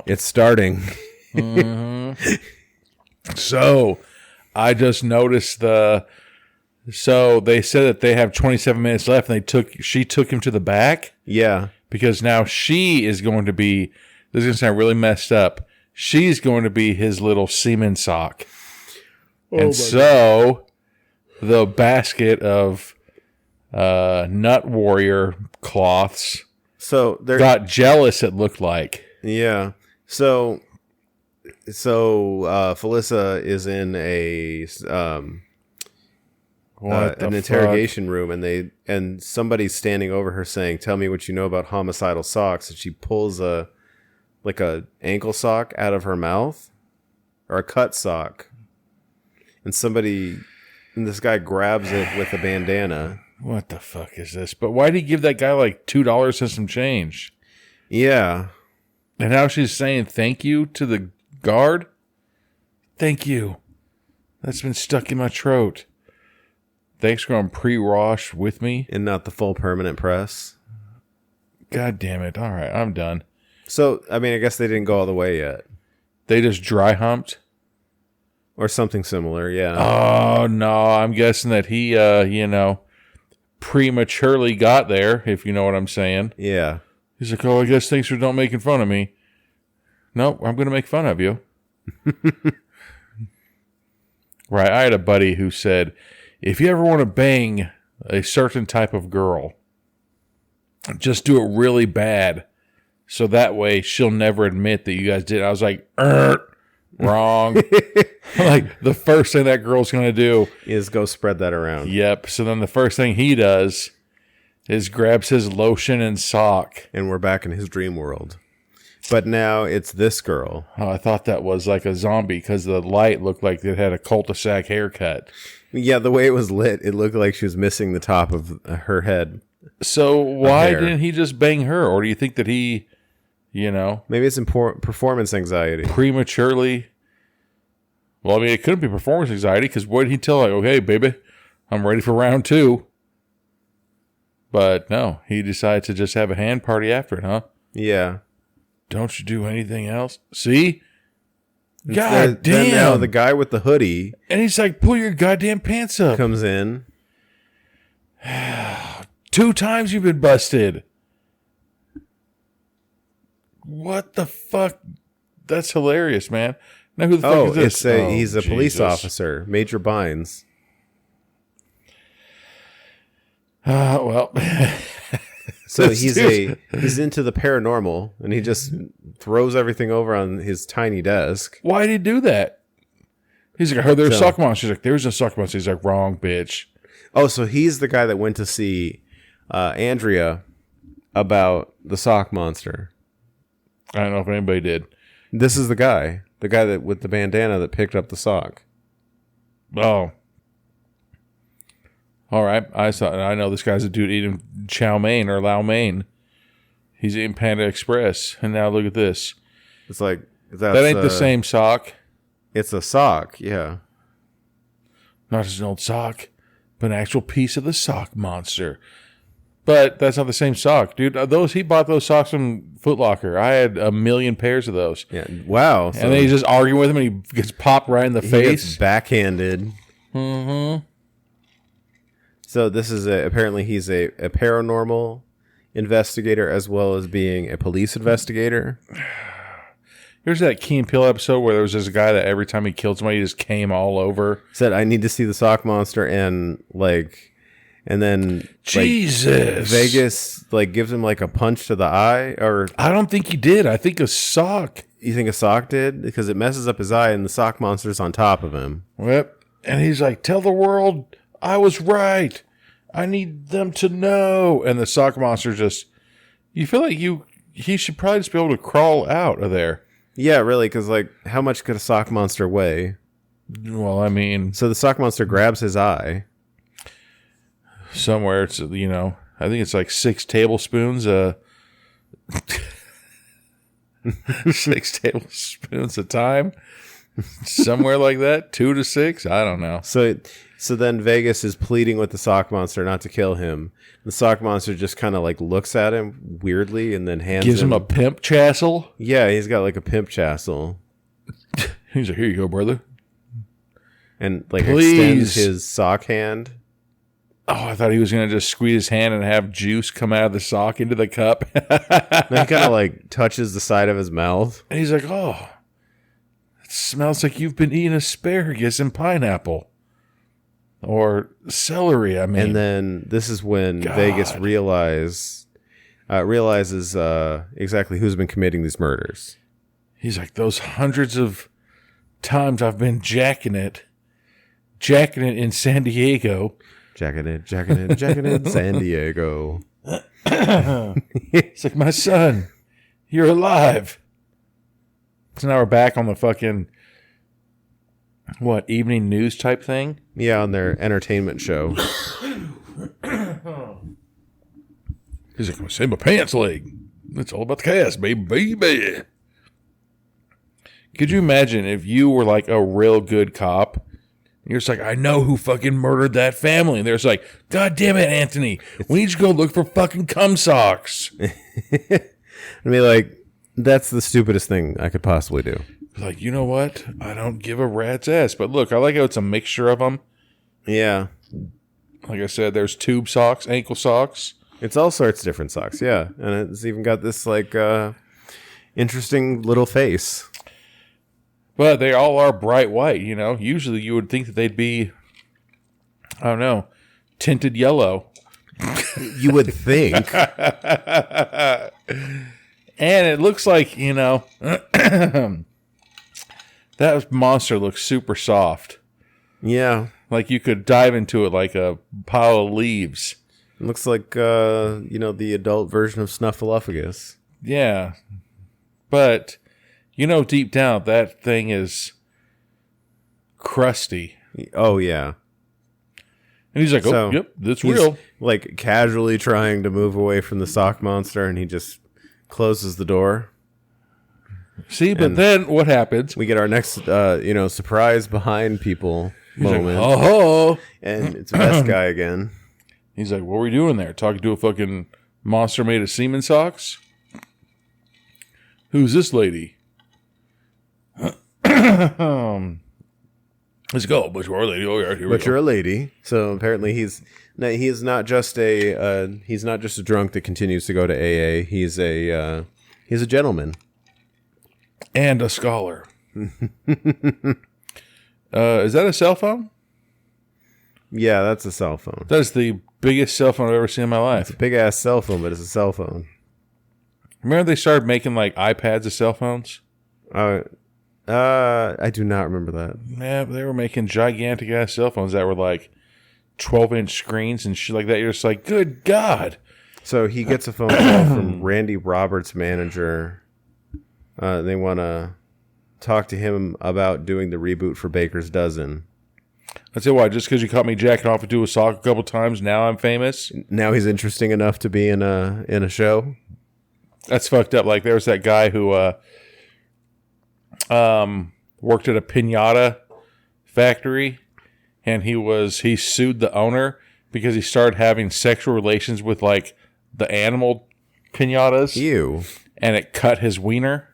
it's starting. So I just noticed so they said that they have 27 minutes left, and she took him to the back. Yeah. Because now she is going to be, this is going to sound really messed up, she's going to be his little semen sock. And so the basket of Nut Warrior cloths got jealous, it looked like. Yeah. So Felissa is in an interrogation room, and somebody's standing over her saying, "Tell me what you know about homicidal socks." And she pulls a ankle sock out of her mouth, or a cut sock, and this guy grabs it with a bandana. What the fuck is this? But why did he give that guy like $2 and some change? Yeah. And now she's saying thank you to the guard? Thank you. That's been stuck in my throat. Thanks for going pre-wash with me. And not the full permanent press. God damn it. All right, I'm done. So, I mean, I guess they didn't go all the way yet. They just dry humped? Or something similar, yeah. Oh, no. I'm guessing that he, prematurely got there, if you know what I'm saying. Yeah. He's like, oh, I guess thanks for not making fun of me. No, I'm going to make fun of you. Right. I had a buddy who said, if you ever want to bang a certain type of girl, just do it really bad. So that way she'll never admit that you guys did. I was like, wrong. Like, the first thing that girl's going to do is go spread that around. Yep. So then the first thing he does is grabs his lotion and sock. And we're back in his dream world. But now it's this girl. Oh, I thought that was like a zombie because the light looked like it had a cul-de-sac haircut. Yeah, the way it was lit, it looked like she was missing the top of her head. So why didn't he just bang her? Or do you think that he, Maybe it's performance anxiety. Prematurely. Well, I mean, it couldn't be performance anxiety because what did he tell her? Okay, baby, I'm ready for round 2. But no, he decided to just have a hand party after it, huh? Yeah. Don't you do anything else? See? God damn. Then now the guy with the hoodie. And he's like, pull your goddamn pants up. Comes in. 2 times you've been busted. What the fuck? That's hilarious, man. Now who the fuck is this? He's a police officer, Major Bynes. Well. So he's into the paranormal, and he just throws everything over on his tiny desk. Why did he do that? He's like, I heard there's a sock monster. He's like, there's a sock monster. He's like, wrong, bitch. Oh, so he's the guy that went to see Andrea about the sock monster. I don't know if anybody did. This is the guy that with the bandana that picked up the sock. Oh. All right. I know this guy's a dude eating chow mein or lau mein. He's eating Panda Express. And now look at this. It's like... that ain't the same sock. It's a sock, yeah. Not just an old sock, but an actual piece of the sock monster. But that's not the same sock, dude. He bought those socks from Foot Locker. I had 1 million pairs of those. Yeah, wow. And then he's just arguing with him, and he gets popped right in the face. Gets backhanded. Mm-hmm. So this is apparently he's a paranormal investigator as well as being a police investigator. Here's that Key and Peele episode where there was this guy that every time he killed somebody, he just came all over. Said, I need to see the sock monster, and then Jesus, Vegas gives him a punch to the eye, or I don't think he did. I think a sock. You think a sock did? Because it messes up his eye, and the sock monster's on top of him. Yep. And he's like, tell the world I was right. I need them to know. And the sock monster just, you feel like he should probably just be able to crawl out of there. Yeah, really, because how much could a sock monster weigh? Well, I mean, So the sock monster grabs his eye. somewhere it's, I think it's like 6 tablespoons. 6 tablespoons a time. Somewhere like that. 2 to 6. I don't know. So then Vegas is pleading with the sock monster not to kill him. The sock monster just kind of like looks at him weirdly and then Gives him a pimp chassel. Yeah, he's got like a pimp chassel. He's like, here you go, brother. And like Please. extends his sock hand. Oh, I thought he was going to just squeeze his hand and have juice come out of the sock into the cup. And he kind of like touches the side of his mouth. And he's like, oh, it smells like you've been eating asparagus and pineapple. Or celery, I mean. And then this is when God. Vegas realizes exactly who's been committing these murders. He's like, those hundreds of times I've been jacking it in San Diego. Jacking it, San Diego. It's like, my son, you're alive. So now we're back on the fucking, evening news type thing? Yeah, on their entertainment show. He's like, I'm gonna save my pants leg. It's all about the cast, baby. Could you imagine if you were like a real good cop? You're just like, I know who fucking murdered that family. And they're just like, God damn it, Anthony. We need to go look for fucking cum socks. I mean, like, that's the stupidest thing I could possibly do. Like, you know what? I don't give a rat's ass. But look, I like how it's a mixture of them. Yeah. Like I said, there's tube socks, ankle socks. It's all sorts of different socks, yeah. And it's even got this, like, interesting little face. But they all are bright white, Usually you would think that they'd be, I don't know, tinted yellow. You would think. And it looks like, that monster looks super soft. Yeah. Like you could dive into it like a pile of leaves. It looks like, the adult version of Snuffleupagus. Yeah. But, deep down, that thing is crusty. Oh, yeah. And he's like, So, yep, that's he's, real. like, casually trying to move away from the sock monster, and he just closes the door. See, but then what happens? We get our next, surprise behind people moment. Like, oh, And it's the best guy again. he's like, what were we doing there? Talking to a fucking monster made of semen socks? Who's this lady? Let's go, but you're a lady. Oh yeah, here we But go. you're a lady, so apparently he's not just a drunk that continues to go to AA. He's a gentleman And a scholar. Is that a cell phone? Yeah, that's a cell phone. That is the biggest cell phone I've ever seen in my life. Big ass cell phone, but it's a cell phone. Remember they started making like iPads of cell phones? I do not remember that. Yeah, they were making gigantic ass cell phones that were like 12-inch screens and shit like that. You're just like, good God. So he gets a phone call from Randy Roberts' manager. They want to talk to him about doing the reboot for Baker's Dozen. I tell you what, just because you caught me jacking off into a sock a couple times, now I'm famous. Now he's interesting enough to be in a show. That's fucked up. Like there was that guy who worked at a piñata factory, and he sued the owner because he started having sexual relations with like the animal piñatas. Ew. And it cut his wiener.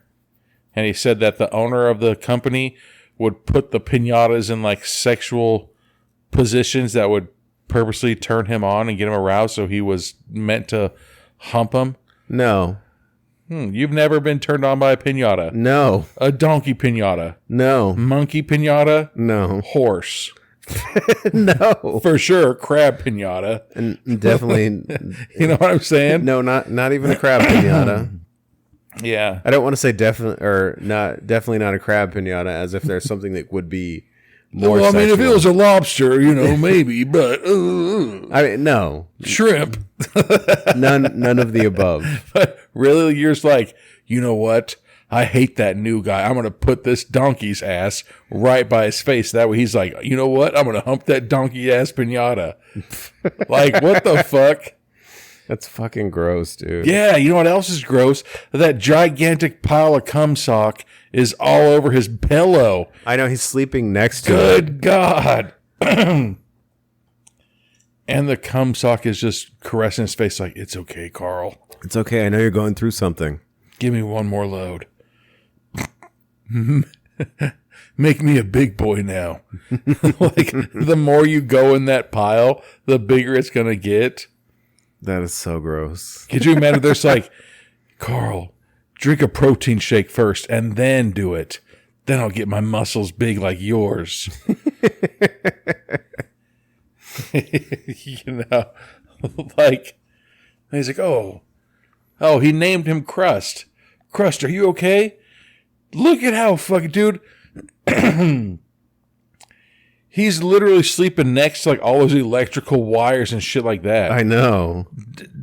And he said that the owner of the company would put the piñatas in like sexual positions that would purposely turn him on and get him aroused, so he was meant to hump him. No. You've never been turned on by a piñata. No. A donkey piñata. No. Monkey piñata. No. Horse. No. For sure, crab piñata. And definitely. You know what I'm saying? No, not even a crab piñata. Yeah. I don't want to say definitely not a crab piñata, as if there's something that would be more. Well, I mean, if it sexual. was a lobster, maybe, but I mean, no, shrimp. none of the above. But really, you're just like, you know what? I hate that new guy. I'm going to put this donkey's ass right by his face. That way he's like, you know what? I'm going to hump that donkey ass pinata. Like, what the fuck? That's fucking gross, dude. Yeah, you know what else is gross? That gigantic pile of cum sock is all over his pillow. I know, he's sleeping next to it. Good God. And the cum sock is just caressing his face like, it's okay, Carl. It's okay. I know you're going through something. Give me one more load. Make me a big boy now. Like, the more you go in that pile, the bigger it's going to get. That is so gross. Could you imagine there's like, Carl, drink a protein shake first and then do it. Then I'll get my muscles big like yours. You know, like, he's like, oh, he named him Crust. Crust, are you okay? Look at how fucking, dude. He's literally sleeping next to like all those electrical wires and shit like that. I know.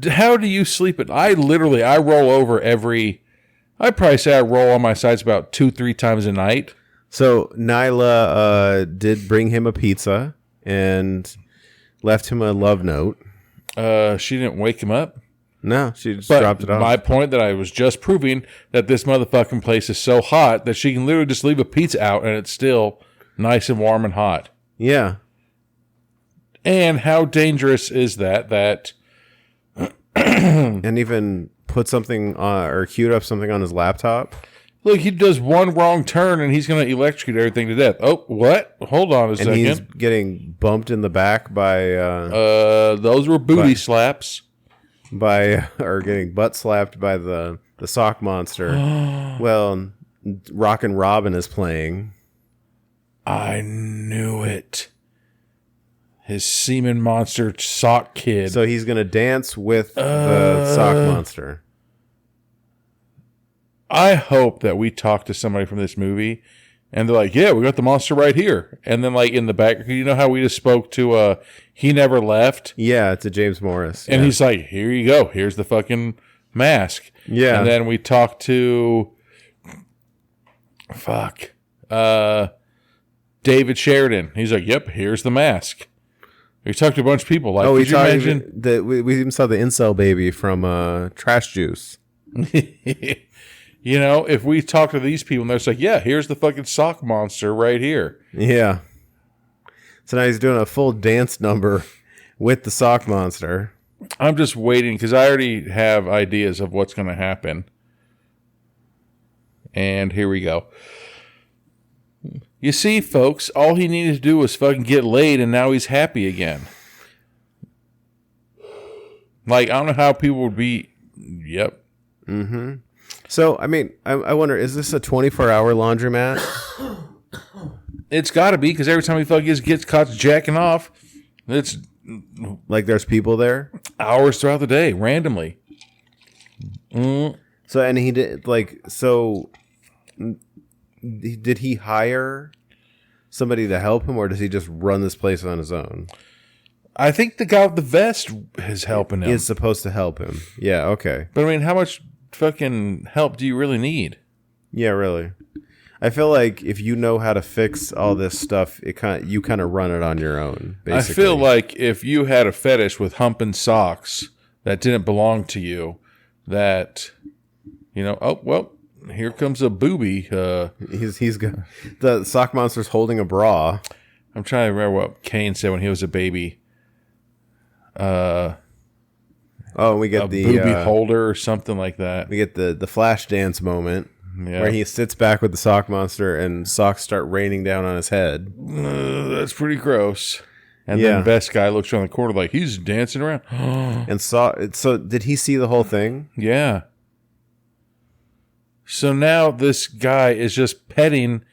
How do you sleep at? I roll over I'd probably say I roll on my sides about 2-3 times a night. So Nyla did bring him a pizza and left him a love note. She didn't wake him up. No, she just But dropped it off. my point that I was just proving that this motherfucking place is so hot that she can literally just leave a pizza out and it's still nice and warm and hot. Yeah. And how dangerous is that And even put something on, or queued up something on his laptop. look, he does one wrong turn and he's going to electrocute everything to death. Oh, what? Hold on a And second. he's getting bumped in the back by Those were booty slaps. or getting butt slapped by the sock monster. Well, Rockin' Robin is playing. I knew it. His semen monster sock kid. So he's going to dance with the sock monster. I hope that we talk to somebody from this movie and they're like, yeah, we got the monster right here. And then like in the back, you know how we just spoke to He Never Left? Yeah, it's a James Morris. And yeah. he's like, here you go. Here's the fucking mask. Yeah. And then we talked to David Sheridan. He's like, yep, here's the mask. We talked to a bunch of people. Like, we could you imagine? we even saw the incel baby from Trash Juice. You know, if we talk to these people and they're just like, yeah, here's the fucking sock monster right here. Yeah. So now he's doing a full dance number with the sock monster. I'm just waiting because I already have ideas of what's going to happen. And here we go. You see, folks, all he needed to do was fucking get laid and now he's happy again. Like, I don't know how people would be. Yep. Mm-hmm. So, I mean, I wonder, is this a 24-hour laundromat? It's got to be because every time he fucking gets caught jacking off, it's Like there's people there? hours throughout the day, randomly. So, and he did, like, so did he hire somebody to help him, or does he just run this place on his own? I think the guy with the vest is helping him. He is supposed to help him. Yeah, okay. But I mean, how much fucking help do you really need? Yeah, really. I feel like if you know how to fix all this stuff, you kind of run it on your own, basically. I feel like if you had a fetish with humping socks that didn't belong to you, that, you know, oh, well, here comes a booby. He's got the sock monster's holding a bra. I'm trying to remember what Kane said when he was a baby. We get A the booby holder or something like that. we get the flash dance moment Yeah. where he sits back with the sock monster and socks start raining down on his head. That's pretty gross. And Yeah. then Best Guy looks around the corner like he's dancing around. And so did he see the whole thing? Yeah. So now this guy is just petting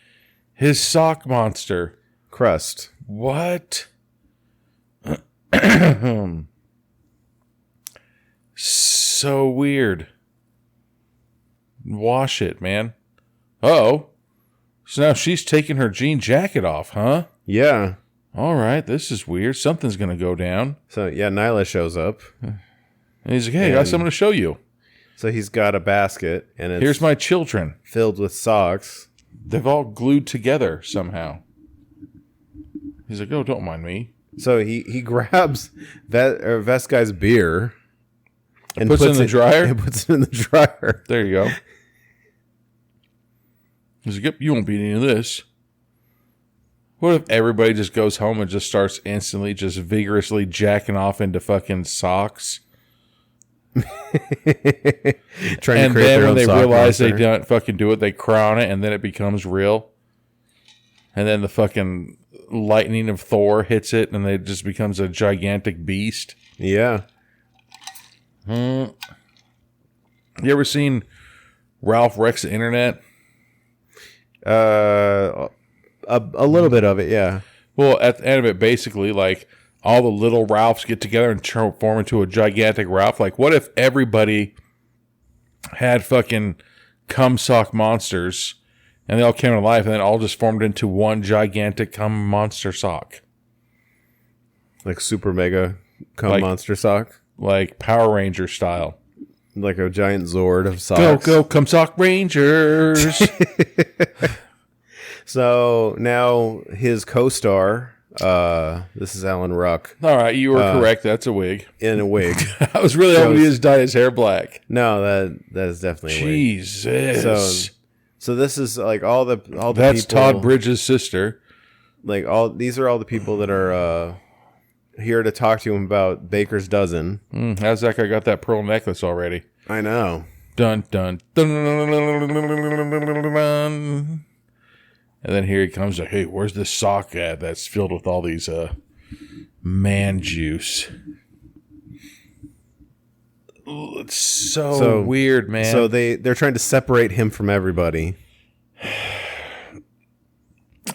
his sock monster. Crust. What? So weird. Wash it, man. Uh-oh. So now she's taking her jean jacket off, huh? Yeah. All right, this is weird. Something's going to go down. So yeah, Nyla shows up. And he's like, hey, I got something to show you. So he's got a basket, and it's Here's my children. filled with socks. They've all glued together somehow. He's like, oh, don't mind me. So he grabs Vest guy's beer and Puts it in the dryer? And puts it in the dryer. There you go. He's like, yep, you won't beat any of this. What if everybody just goes home and just starts instantly just vigorously jacking off into fucking socks? Trying to And create then their when own they sock realize they monster. don't fucking do it, they cry on it, and then it becomes real. And then the fucking lightning of Thor hits it, and it just becomes a gigantic beast. Yeah. You ever seen Ralph Wrecks the Internet? A little bit of it, yeah. Well, at the end of it, basically, like, all the little Ralphs get together and form into a gigantic Ralph. Like, what if everybody had fucking cum sock monsters, and they all came to life, and then all just formed into one gigantic cum monster sock? Like super mega cum Like- monster sock. Like Power Ranger style. Like a giant Zord of socks. Go, cum sock Rangers! So now his co-star, this is Alan Ruck, All right, you were correct. That's a wig. in a wig. I was really hoping he just dyed his hair black. No, that is definitely a wig. Jesus. So this is like all the That's people, Todd Bridges' sister. Like these are all the people that are here to talk to him about Baker's Dozen. How's that guy got that pearl necklace already? I know. Dun, dun, dun. And then here he comes like, hey, where's this sock at that's filled with all these man juice? It's so weird, man. So they're trying to separate him from everybody.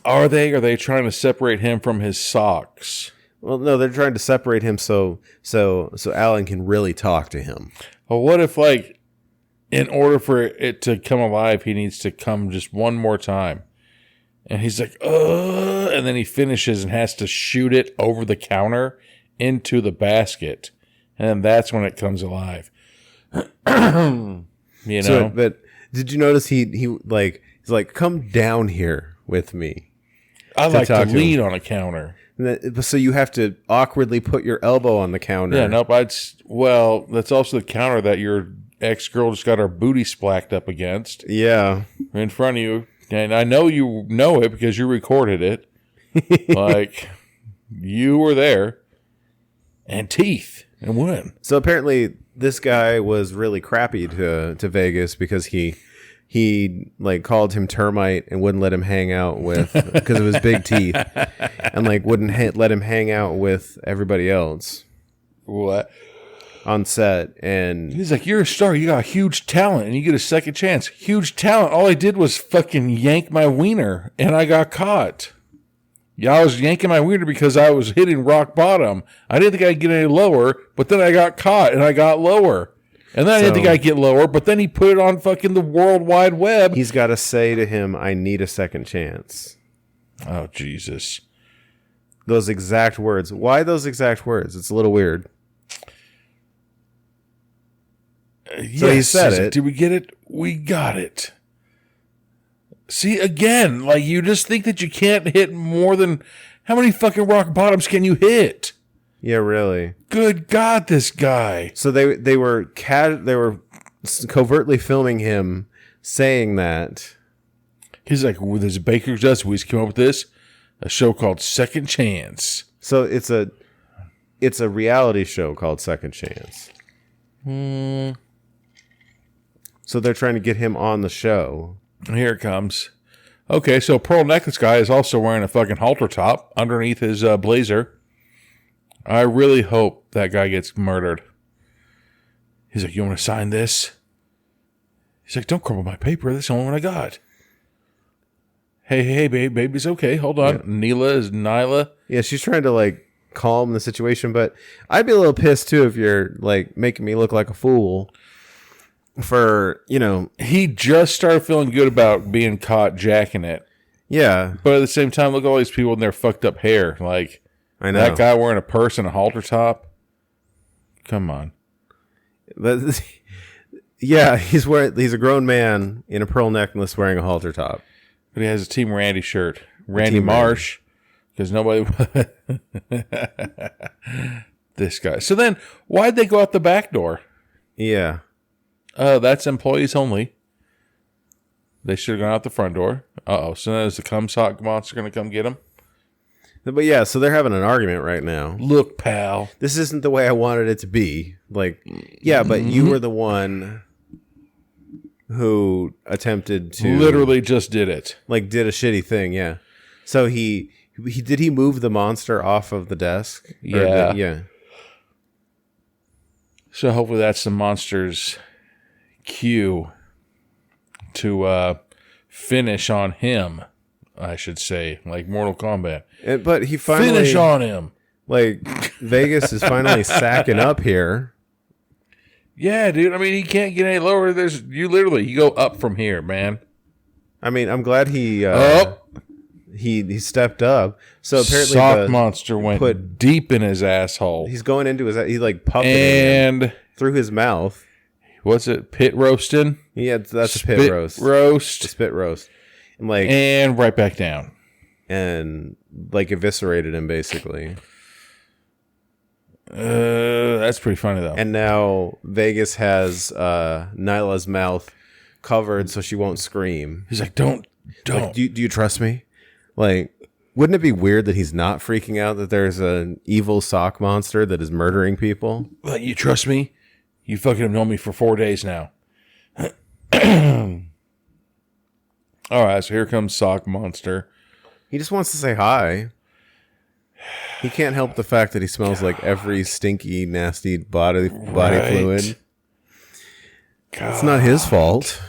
Are they trying to separate him from his socks? Well, no, they're trying to separate him so Alan can really talk to him. Well, what if, like, in order for it to come alive, he needs to come just one more time? And he's like, and then he finishes and has to shoot it over the counter into the basket. And then that's when it comes alive. You know? So, but did you notice he's like, come down here with me. I like to talk to lean him. on a counter. So you have to awkwardly put your elbow on the counter. Yeah, nope. Well, that's also the counter that your ex-girl just got her booty splacked up against Yeah. in front of you. And I know you know it because you recorded it. Like, you were there. And teeth. And when? So apparently this guy was really crappy to Vegas because he like called him termite and wouldn't let him hang out with because of his big teeth, and like wouldn't let him hang out with everybody else What? on set. And He's like, you're a star. You got huge talent and you get a second chance. Huge talent. All I did was fucking yank my wiener and I got caught. Yeah, I was yanking my wiener because I was hitting rock bottom. I didn't think I'd get any lower, but then I got caught and I got lower. And then I didn't think I'd get lower, but then he put it on fucking the World Wide Web. he's got to say to him, I need a second chance. Oh, Jesus. Those exact words. Why those exact words? It's a little weird. So he said he's like, it. did we get it? We got it. See, again, like, you just think that you can't hit more than... How many fucking rock bottoms can you hit? Yeah, really. Good God, this guy. So they were covertly filming him saying that. He's like, well, there's a Baker's Dozen. We just came up with this. A show called Second Chance. So it's a reality show called Second Chance. So they're trying to get him on the show. Here it comes. Okay, so Pearl Necklace Guy is also wearing a fucking halter top underneath his blazer. I really hope that guy gets murdered. He's like, you want to sign this? He's like, don't crumble my paper. That's the only one I got. Hey, babe, it's okay. Hold on. Yeah. Nyla. Yeah, she's trying to like calm the situation, but I'd be a little pissed too if you're like making me look like a fool for, you know. He just started feeling good about being caught jacking it. Yeah. But at the same time, look at all these people in their fucked up hair. Like, I know. That guy wearing a purse and a halter top. Come on. But Yeah, he's a grown man in a pearl necklace wearing a halter top. But he has a Team Randy shirt. Randy Team Marsh. Because nobody... This guy. So then, why'd they go out the back door? Yeah. That's employees only. They should have gone out the front door. Uh-oh. So then is the cum sock monster going to come get him? But yeah, so they're having an argument right now. Look, pal. This isn't the way I wanted it to be. Like, yeah, but you were the one who attempted to... Literally just did it. Like, did a shitty thing, yeah. So he move the monster off of the desk? Yeah. Yeah. So hopefully that's the monster's cue to finish on him, I should say, like Mortal Kombat. But he finally... Finish on him. Like, Vegas is finally sacking up here. Yeah, dude. I mean, he can't get any lower. You go up from here, man. I mean, I'm glad he stepped up. So apparently Sock monster went deep in his asshole. He's going into his... He's like puppeting him through his mouth. What's it? Pit roasting? Yeah, that's a pit roast. A spit roast. And right back down. And like eviscerated him basically. That's pretty funny though. And now Vegas has Nyla's mouth covered so she won't scream. He's like, don't. Like, do you trust me? Like, wouldn't it be weird that he's not freaking out that there's an evil sock monster that is murdering people? Like, you trust me? You fucking have known me for 4 days now. All right, so here comes Sock Monster. He just wants to say hi. He can't help the fact that he smells like every stinky, nasty body fluid. God. It's not his fault.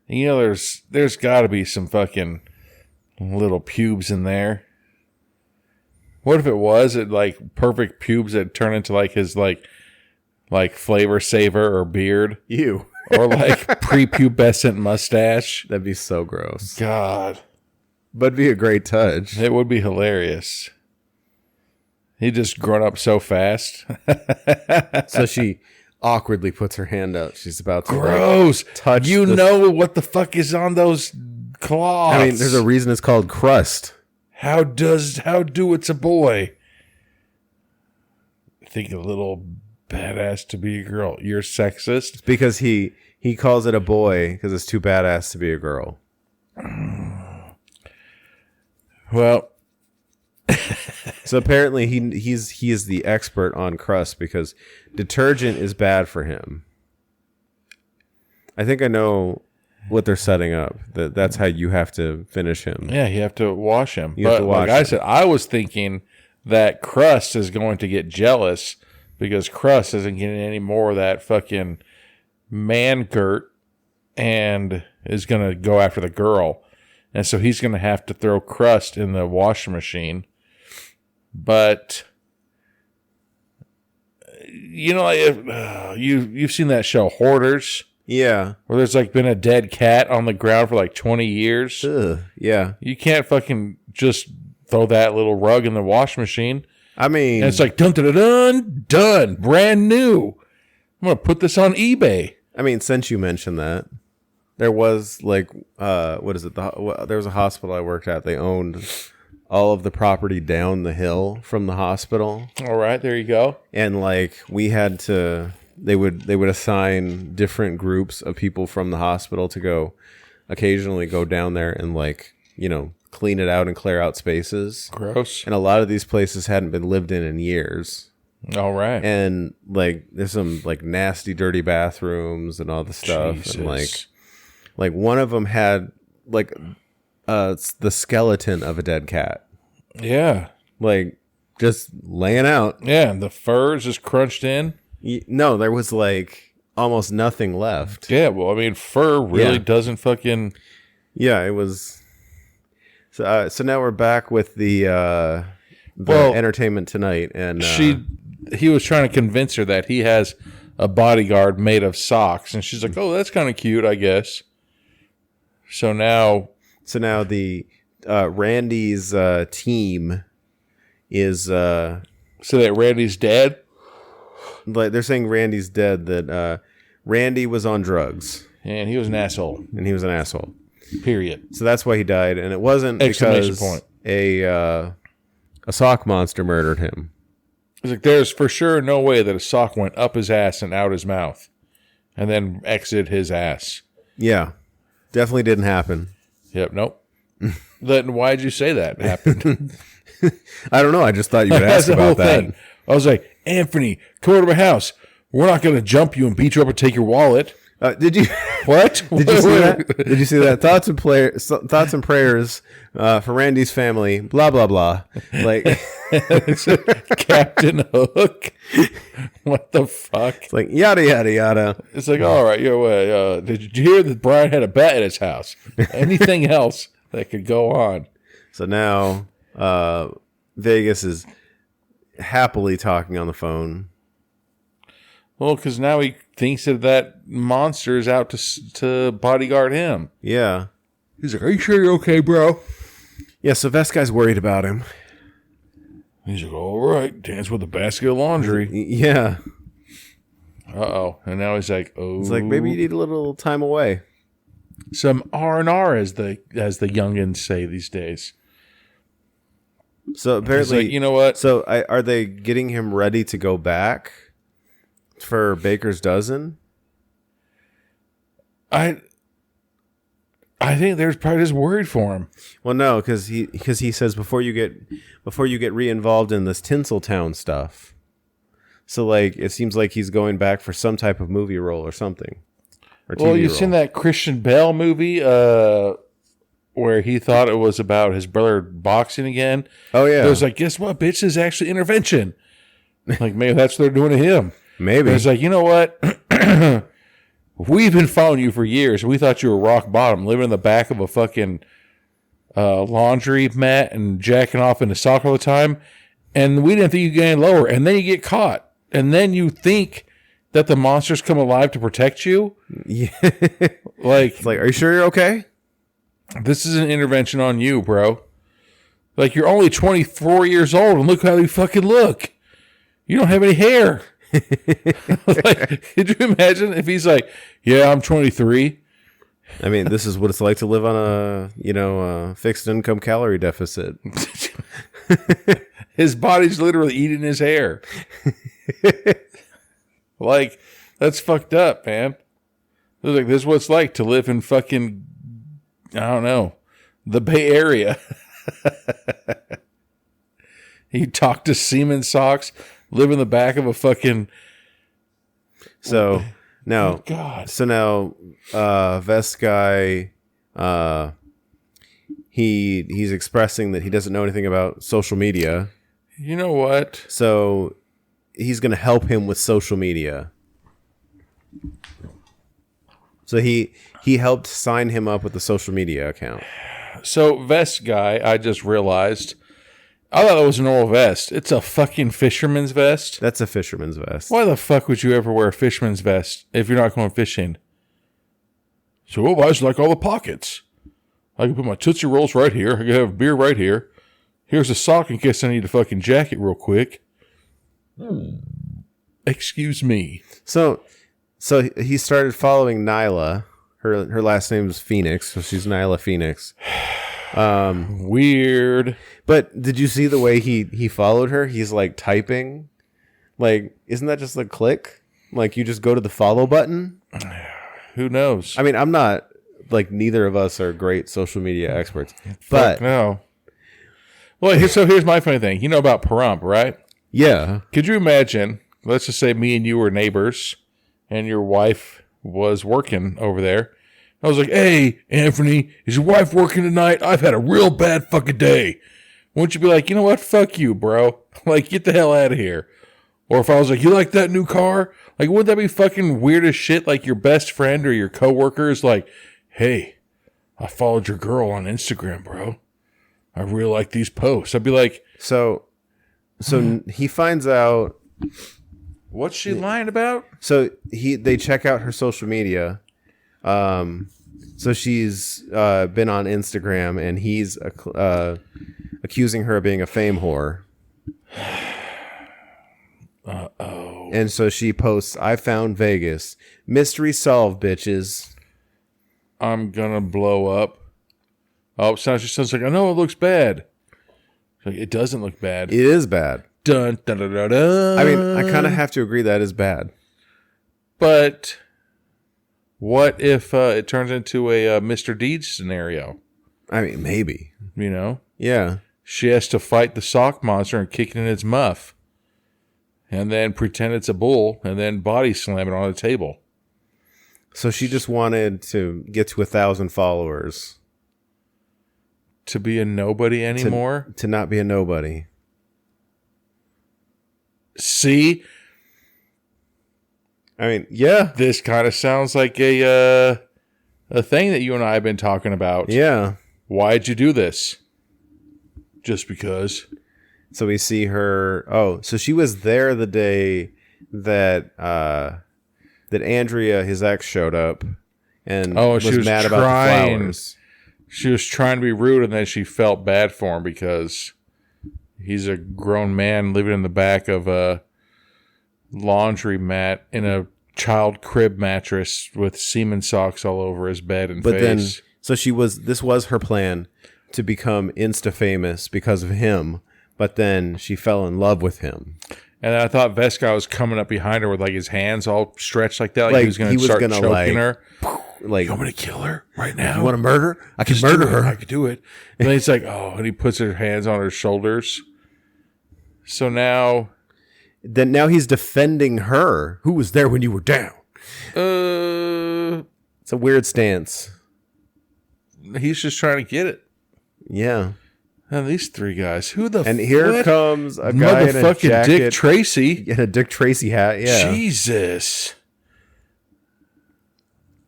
You know, there's got to be some fucking little pubes in there. What if it was like perfect pubes that turn into like his like flavor saver or beard? Ew. Or like prepubescent mustache. That'd be so gross. God. But it'd be a great touch. It would be hilarious. He just grown up so fast. So she awkwardly puts her hand out. She's about to gross. Touch. You know what the fuck is on those claws? I mean, there's a reason it's called Crust. How do it's a boy? Think a little badass to be a girl. You're sexist. Because he calls it a boy because it's too badass to be a girl. Well, so apparently he is the expert on Crust because detergent is bad for him. I think I know what they're setting up. That's how you have to finish him. Yeah, you have to wash him. You have to wash like I him. said, I was thinking that Crust is going to get jealous because Crust isn't getting any more of that fucking man-girt and is going to go after the girl. And so he's going to have to throw Crust in the washing machine. But, you know, you've seen that show, Hoarders? Yeah. Where there's like been a dead cat on the ground for like 20 years. Ugh, yeah. You can't fucking just throw that little rug in the washing machine. I mean... And it's like, done, brand new. I'm going to put this on eBay. I mean, since you mentioned that, there was like, what is it? There was a hospital I worked at. They owned all of the property down the hill from the hospital. All right, there you go. And like, we had to... They would assign different groups of people from the hospital to occasionally go down there and like, you know, clean it out and clear out spaces. Gross. And a lot of these places hadn't been lived in years. All right. And like, there's some like nasty, dirty bathrooms and all the stuff. Jesus. And like one of them had like the skeleton of a dead cat. Yeah. Like just laying out. Yeah, and the fur is just crunched in. No, there was like almost nothing left. Yeah, well, I mean, fur really doesn't fucking... Yeah, it was... So now we're back with the entertainment tonight. And he was trying to convince her that he has a bodyguard made of socks. And she's like, oh, that's kind of cute, I guess. So now the Randy's team is... So that Randy's dead? Like they're saying Randy's dead, that Randy was on drugs. And he was an asshole. And he was an asshole. Period. So that's why he died. And it wasn't because a sock monster murdered him. It's like, there's for sure no way that a sock went up his ass and out his mouth and then exited his ass. Yeah. Definitely didn't happen. Yep, nope. Then why'd you say that happened? I don't know. I just thought you would ask about that. Thing. I was like, Anthony, come over to my house. We're not going to jump you and beat you up and take your wallet. Did you? What? Did you see that? Did you see that? Thoughts and prayers for Randy's family. Blah blah blah. Like Captain Hook. What the fuck? It's like yada yada yada. It's like, all right, did you hear that Brian had a bat at his house? Anything else that could go on? So now Vegas is happily talking on the phone. Well, because now he thinks that monster is out to bodyguard him. Yeah. He's like, are you sure you're okay, bro? Yeah, so Vest guy's worried about him. He's like, all right, dance with a basket of laundry. Yeah. Uh-oh. And now he's like, oh. It's like, maybe you need a little time away. Some R&R, as the youngins say these days. So apparently, like, you know what? So are they getting him ready to go back for Baker's Dozen? I think they're probably just worried for him. Well, no, because he says before you get re-involved in this Tinseltown stuff. So like it seems like he's going back for some type of movie role or something. Or well, TV you've role. seen that Christian Bale movie where he thought it was about his brother boxing again. Oh yeah. It was like, guess what, bitch? This is actually intervention. Like maybe that's what they're doing to him. Maybe. It's like, you know what? We've been following you for years. We thought you were rock bottom, living in the back of a fucking laundry mat and jacking off in the sock all the time. And we didn't think you could get any lower. And then you get caught. And then you think that the monsters come alive to protect you. Yeah. Like, are you sure you're okay? This is an intervention on you, bro. Like, you're only 24 years old and look how you fucking look. You don't have any hair. Like, could you imagine if he's like, yeah, I'm 23. I mean, this is what it's like to live on a fixed income calorie deficit. His body's literally eating his hair. Like, that's fucked up, man. Like, this is what it's like to live in fucking, I don't know, the Bay Area. You talk to semen socks, live in the back of a fucking. So now, oh God. So now, Vest guy, he's expressing that he doesn't know anything about social media. You know what? So he's going to help him with social media. So he helped sign him up with the social media account. So vest guy, I just realized, I thought it was a normal vest. It's a fucking fisherman's vest. That's a fisherman's vest. Why the fuck would you ever wear a fisherman's vest if you're not going fishing? So I just like all the pockets. I can put my Tootsie Rolls right here. I can have a beer right here. Here's a sock in case I need a fucking jacket real quick. Excuse me. So he started following Nyla. Her last name is Phoenix, so she's Nyla Phoenix. Weird. But did you see the way he followed her? He's like typing. Like, isn't that just a click? Like, you just go to the follow button? Who knows? I mean, I'm not, like, neither of us are great social media experts. But no. Well, so here's my funny thing. You know about Pahrump, right? Yeah. Could you imagine, let's just say me and you were neighbors and your wife was working over there. I was like, hey, Anthony, is your wife working tonight? I've had a real bad fucking day. Wouldn't you be like, you know what? Fuck you, bro. Like, get the hell out of here. Or if I was like, you like that new car? Like, wouldn't that be fucking weird as shit? Like, your best friend or your coworker is like, hey, I followed your girl on Instagram, bro. I really like these posts. I'd be like, So he finds out. what's she lying about? So they check out her social media. So she's been on Instagram, and he's accusing her of being a fame whore. Uh-oh. And so she posts, "I found Vegas. Mystery solved, bitches." I'm gonna blow up. Oh, she sounds like, I know it looks bad. Like, it doesn't look bad. It is bad. Dun, dun, dun, dun, dun. I mean, I kind of have to agree that is bad. But what if it turns into a Mr. Deeds scenario? I mean, maybe. You know? Yeah. She has to fight the sock monster and kick it in its muff. And then pretend it's a bull and then body slam it on a table. So she just wanted to get to 1,000 followers. To be a nobody anymore? To not be a nobody. See? I mean, yeah. This kind of sounds like a thing that you and I have been talking about. Yeah. Why'd you do this? Just because. So we see her. Oh, so she was there the day that that Andrea, his ex, showed up and she was mad about the flowers. She was trying to be rude, and then she felt bad for him because he's a grown man living in the back of a laundry mat in a child crib mattress with semen socks all over his bed and face. Then, so this was her plan to become insta famous because of him. But then she fell in love with him. And then I thought Vesca was coming up behind her with like his hands all stretched like that. Like he was going to start choking her. Like, you want me to kill her right now? You want to murder? I can murder her. I could do it. And then he's like, oh, and he puts his hands on her shoulders. So now he's defending her. Who was there when you were down? It's a weird stance. He's just trying to get it. Yeah. And these three guys, who the and here comes a guy in a jacket, Dick Tracy in a Dick Tracy hat. Yeah, Jesus.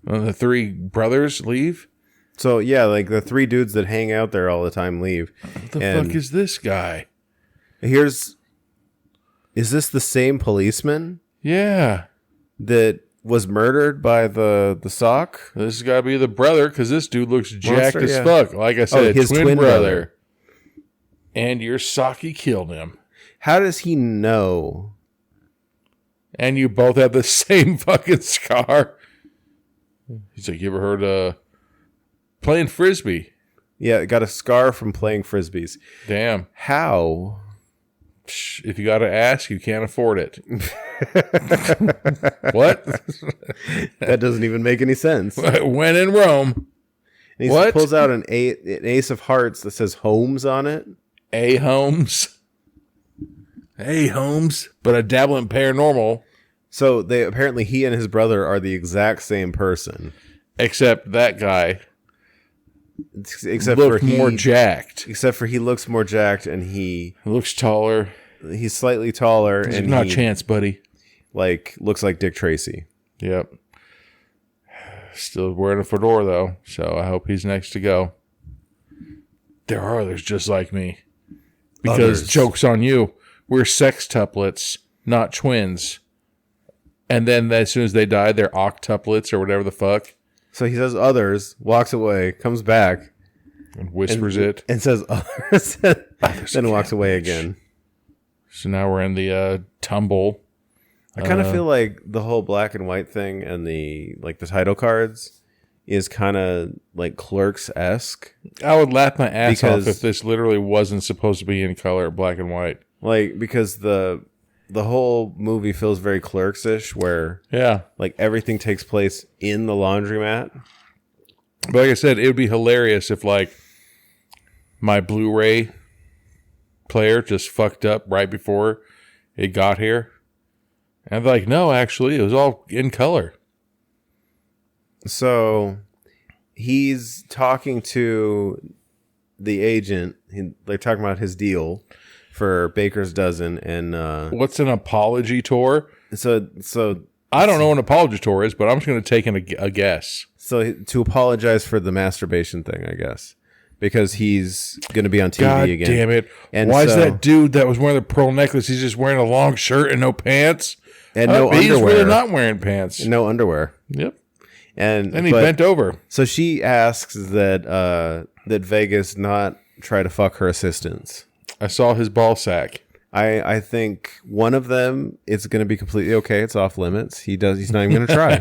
Well, the three brothers leave. So yeah, like the three dudes that hang out there all the time leave. What the fuck is this guy? Is this the same policeman? Yeah, that was murdered by the sock. This has got to be the brother because this dude looks jacked as fuck. Like I said, his twin brother. And your Saki killed him. How does he know? And you both have the same fucking scar. He's like, you ever heard of playing Frisbee? Yeah, got a scar from playing Frisbees. Damn. How? If you got to ask, you can't afford it. What? That doesn't even make any sense. When in Rome. And he pulls out an ace of hearts that says Holmes on it. A. Holmes. A. Holmes. But a dabble in paranormal. So apparently he and his brother are the exact same person. Except that guy. Except for more jacked. Except for he looks more jacked and he looks taller. He's slightly taller and not a chance, buddy. Like looks like Dick Tracy. Yep. Still wearing a fedora though, so I hope he's next to go. There are others just like me. Because joke's on you. We're sextuplets, not twins. And then as soon as they die, they're octuplets or whatever the fuck. So he says others, walks away, comes back. And whispers it. And says others, then walks away again. So now we're in the tumble. I kind of feel like the whole black and white thing and the title cards is kind of like Clerks-esque. I would laugh my ass off if this literally wasn't supposed to be in color, black and white. Like, because the whole movie feels very Clerks-ish, where like everything takes place in the laundromat. But like I said, it would be hilarious if like my Blu-ray player just fucked up right before it got here. And I'm like, no, actually, it was all in color. So he's talking to the agent. They're talking about his deal for Baker's Dozen. And what's an apology tour? So I don't know what an apology tour is, but I'm just going to take a guess. So to apologize for the masturbation thing, I guess. Because he's going to be on TV God again. Damn it. And why is that dude that was wearing the pearl necklace, he's just wearing a long shirt and no pants? And no underwear. He's really not wearing pants. And no underwear. Yep. And he bent over. So she asks that Vegas not try to fuck her assistants. I saw his ball sack. I think one of them is going to be completely okay. It's off limits. He's not even going to try.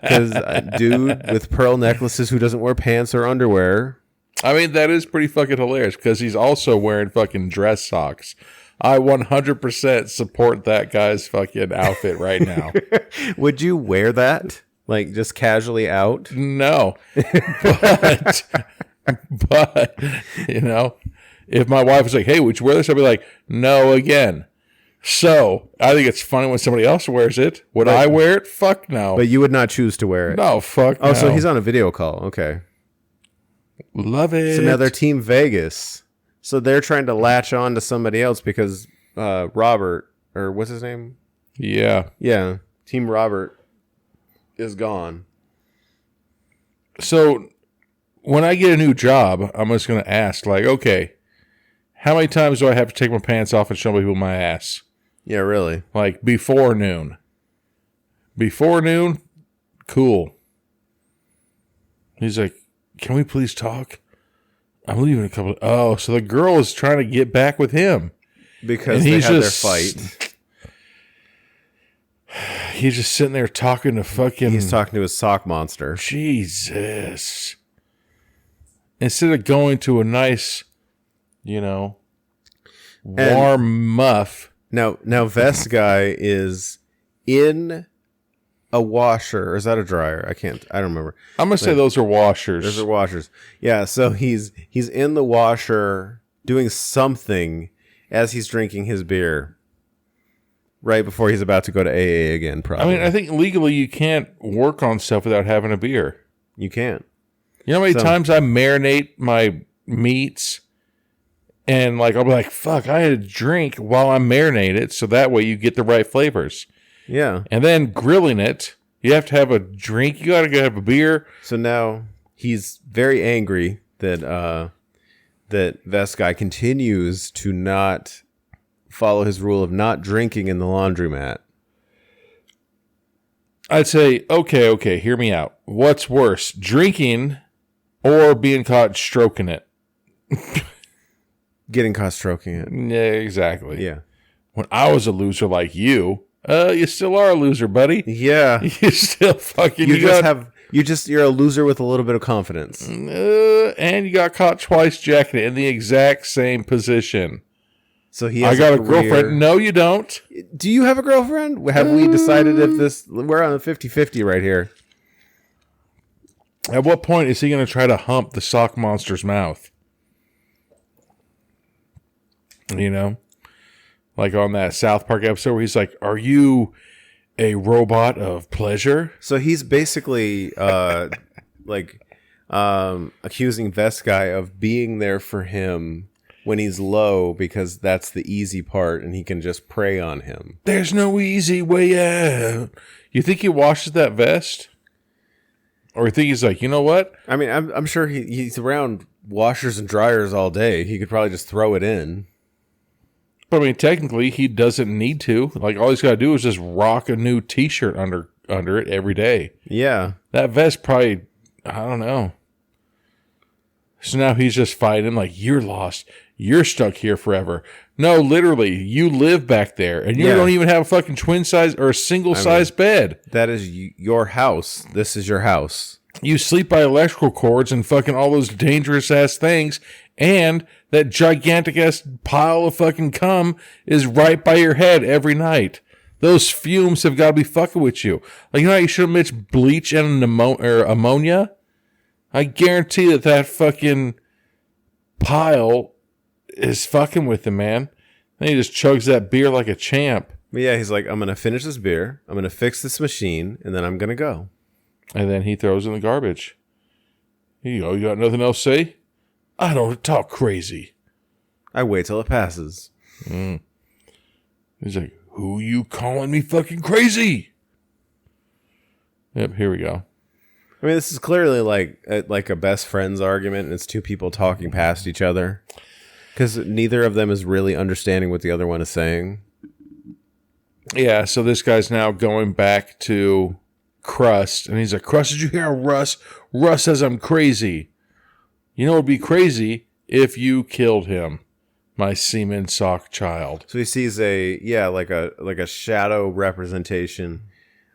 Because dude with pearl necklaces who doesn't wear pants or underwear. I mean, that is pretty fucking hilarious because he's also wearing fucking dress socks. I 100% support that guy's fucking outfit right now. Would you wear that? Like, just casually out? No. But, you know, if my wife was like, hey, would you wear this? I'd be like, no, again. So, I think it's funny when somebody else wears it. Would I wear it? Fuck no. But you would not choose to wear it? No, fuck no. Oh, so he's on a video call. Okay. Love it. So now they're Team Vegas. So they're trying to latch on to somebody else because Robert, or what's his name? Yeah. Yeah. Team Robert is gone. So when I get a new job, I'm just going to ask, like, okay, how many times do I have to take my pants off and show people my ass? Yeah, really. Like before noon. Before noon, cool. He's like, can we please talk? I'm leaving a couple. Oh, so the girl is trying to get back with him because they had their fight. He's just sitting there talking to fucking. He's talking to his sock monster. Jesus. Instead of going to a nice, you know, warm muff. Now Vest guy is in a washer, or is that a dryer? I don't remember. I'm gonna say those are washers. Those are washers. Yeah, so he's in the washer doing something as he's drinking his beer. Right before he's about to go to AA again, probably. I mean, I think legally you can't work on stuff without having a beer. You can't. You know how many times I marinate my meats and like I'll be like, fuck, I had a drink while I'm marinated, so that way you get the right flavors. Yeah. And then grilling it, you have to have a drink. You got to have a beer. So now he's very angry that that Vest guy continues to not follow his rule of not drinking in the laundromat. I'd say, okay, hear me out. What's worse, drinking or being caught stroking it? Getting caught stroking it. Yeah, exactly. Yeah. When I was a loser like you still are a loser, buddy. Yeah. You still fucking... You're a loser with a little bit of confidence. And you got caught twice jacking it in the exact same position. So he has I got a girlfriend. No, you don't. Do you have a girlfriend? Have we decided if we're on a 50-50 right here? At what point is he going to try to hump the sock monster's mouth? You know? Like on that South Park episode where he's like, are you a robot of pleasure? So he's basically accusing Vest guy of being there for him when he's low because that's the easy part and he can just prey on him. There's no easy way out. You think he washes that vest? Or you think he's like, you know what? I mean, I'm sure he's around washers and dryers all day. He could probably just throw it in. But I mean, technically, he doesn't need to. Like, all he's got to do is just rock a new T-shirt under it every day. Yeah. That vest probably, I don't know. So now he's just fighting like, you're lost. You're stuck here forever. No, literally, you live back there, and you don't even have a fucking twin size or a single size bed. That is your house. This is your house. You sleep by electrical cords and fucking all those dangerous ass things, and that gigantic ass pile of fucking cum is right by your head every night. Those fumes have got to be fucking with you. Like, you know how you should mix bleach and ammonia? I guarantee that fucking pile is fucking with him, man. Then he just chugs that beer like a champ. But yeah, he's like, I'm going to finish this beer. I'm going to fix this machine, and then I'm going to go. And then he throws in the garbage. Here you go. You got nothing else to say? I don't talk crazy. I wait till it passes. He's like, who you calling me fucking crazy? Yep, here we go. I mean, this is clearly like a best friends argument, and it's two people talking past each other. Because neither of them is really understanding what the other one is saying. Yeah, so this guy's now going back to Crust, and he's like, Crust, did you hear Russ? Russ says I'm crazy. You know what would be crazy? If you killed him. my semen sock child. So he sees like a shadow representation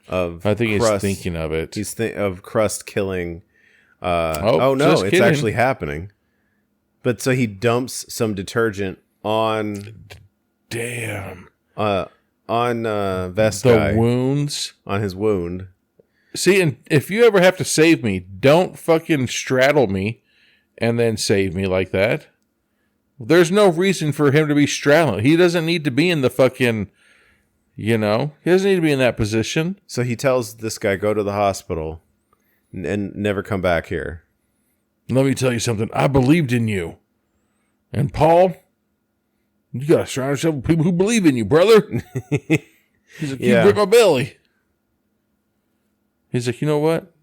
of I think Crust. he's thinking of it. He's of Crust killing. Oh, no, just it's kidding. actually happening. But so he dumps some detergent on Damn. Vest The guy wounds. on his wound. See, and if you ever have to save me, don't fucking straddle me and then save me like that. There's no reason for him to be straddling. He doesn't need to be in the fucking, he doesn't need to be in that position. So he tells this guy, go to the hospital and never come back here. Let me tell you something. I believed in you. And Paul, you got to surround yourself with people who believe in you, brother. He's like, you grip my belly. He's like, you know what?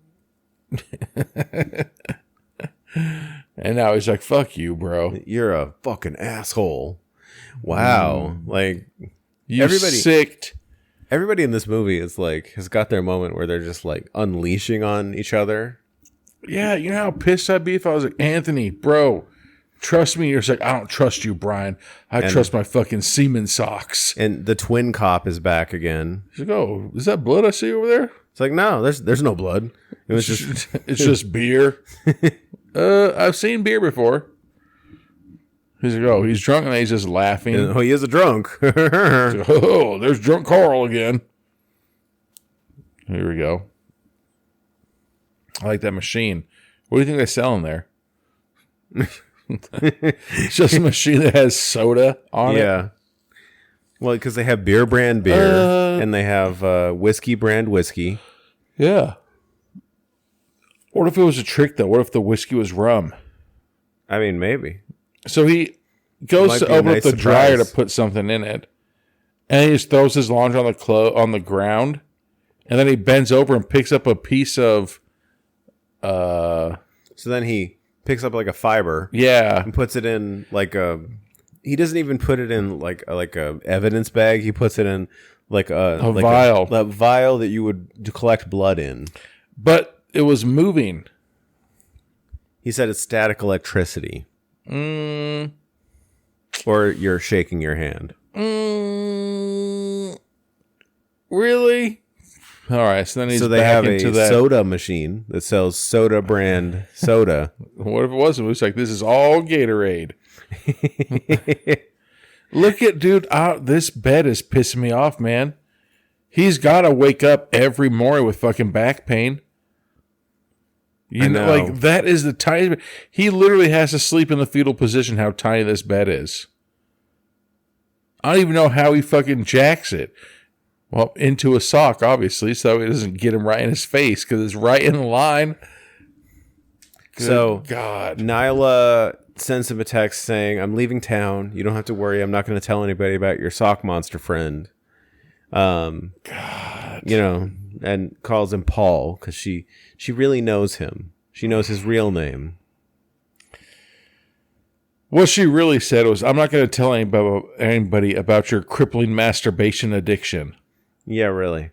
And now he's like, fuck you, bro. You're a fucking asshole. Wow. Like, You sicked. Everybody in this movie is like, has got their moment where they're just like unleashing on each other. Yeah, you know how pissed I'd be if I was like, Anthony, bro, trust me. You're just like, I don't trust you, Brian. I trust my fucking semen socks. And the twin cop is back again. He's like, oh, is that blood I see over there? It's like, no, there's no blood. It was just It's just beer. I've seen beer before. He's like, oh, he's drunk, and he's just laughing. oh, he is a drunk. He's like, oh, there's drunk Carl again. Here we go. I like that machine. What do you think they sell in there? It's just a machine that has soda on it. Yeah. Well, because they have beer brand beer and they have whiskey brand whiskey. Yeah. What if it was a trick, though? What if the whiskey was rum? I mean, maybe. So he goes Might to be a open up nice the dryer to surprise. put something in it, and he just throws his laundry on the ground, and then he bends over and picks up a piece of, So then he picks up like a fiber yeah, and puts it in like a. He doesn't even put it in like a evidence bag. He puts it in like a vial. a vial that you would collect blood in. but it was moving. He said it's static electricity. Or you're shaking your hand. Really? All right, so then he's So they back have into a that. soda machine that sells soda brand soda. What if it wasn't? It was like, this is all Gatorade. Look at, dude, this bed is pissing me off, man. He's got to wake up every morning with fucking back pain. You know, know. like, that is the tiniest. He literally has to sleep in the fetal position, how tiny this bed is. I don't even know how he fucking jacks it. Well, into a sock, obviously, so it doesn't get him right in his face, because it's right in line. So God. Nyla sends him a text saying, I'm leaving town. You don't have to worry. I'm not going to tell anybody about your sock monster friend. God. You know, and calls him Paul because she really knows him. She knows his real name. What she really said was, I'm not going to tell anybody about your crippling masturbation addiction. Yeah, really.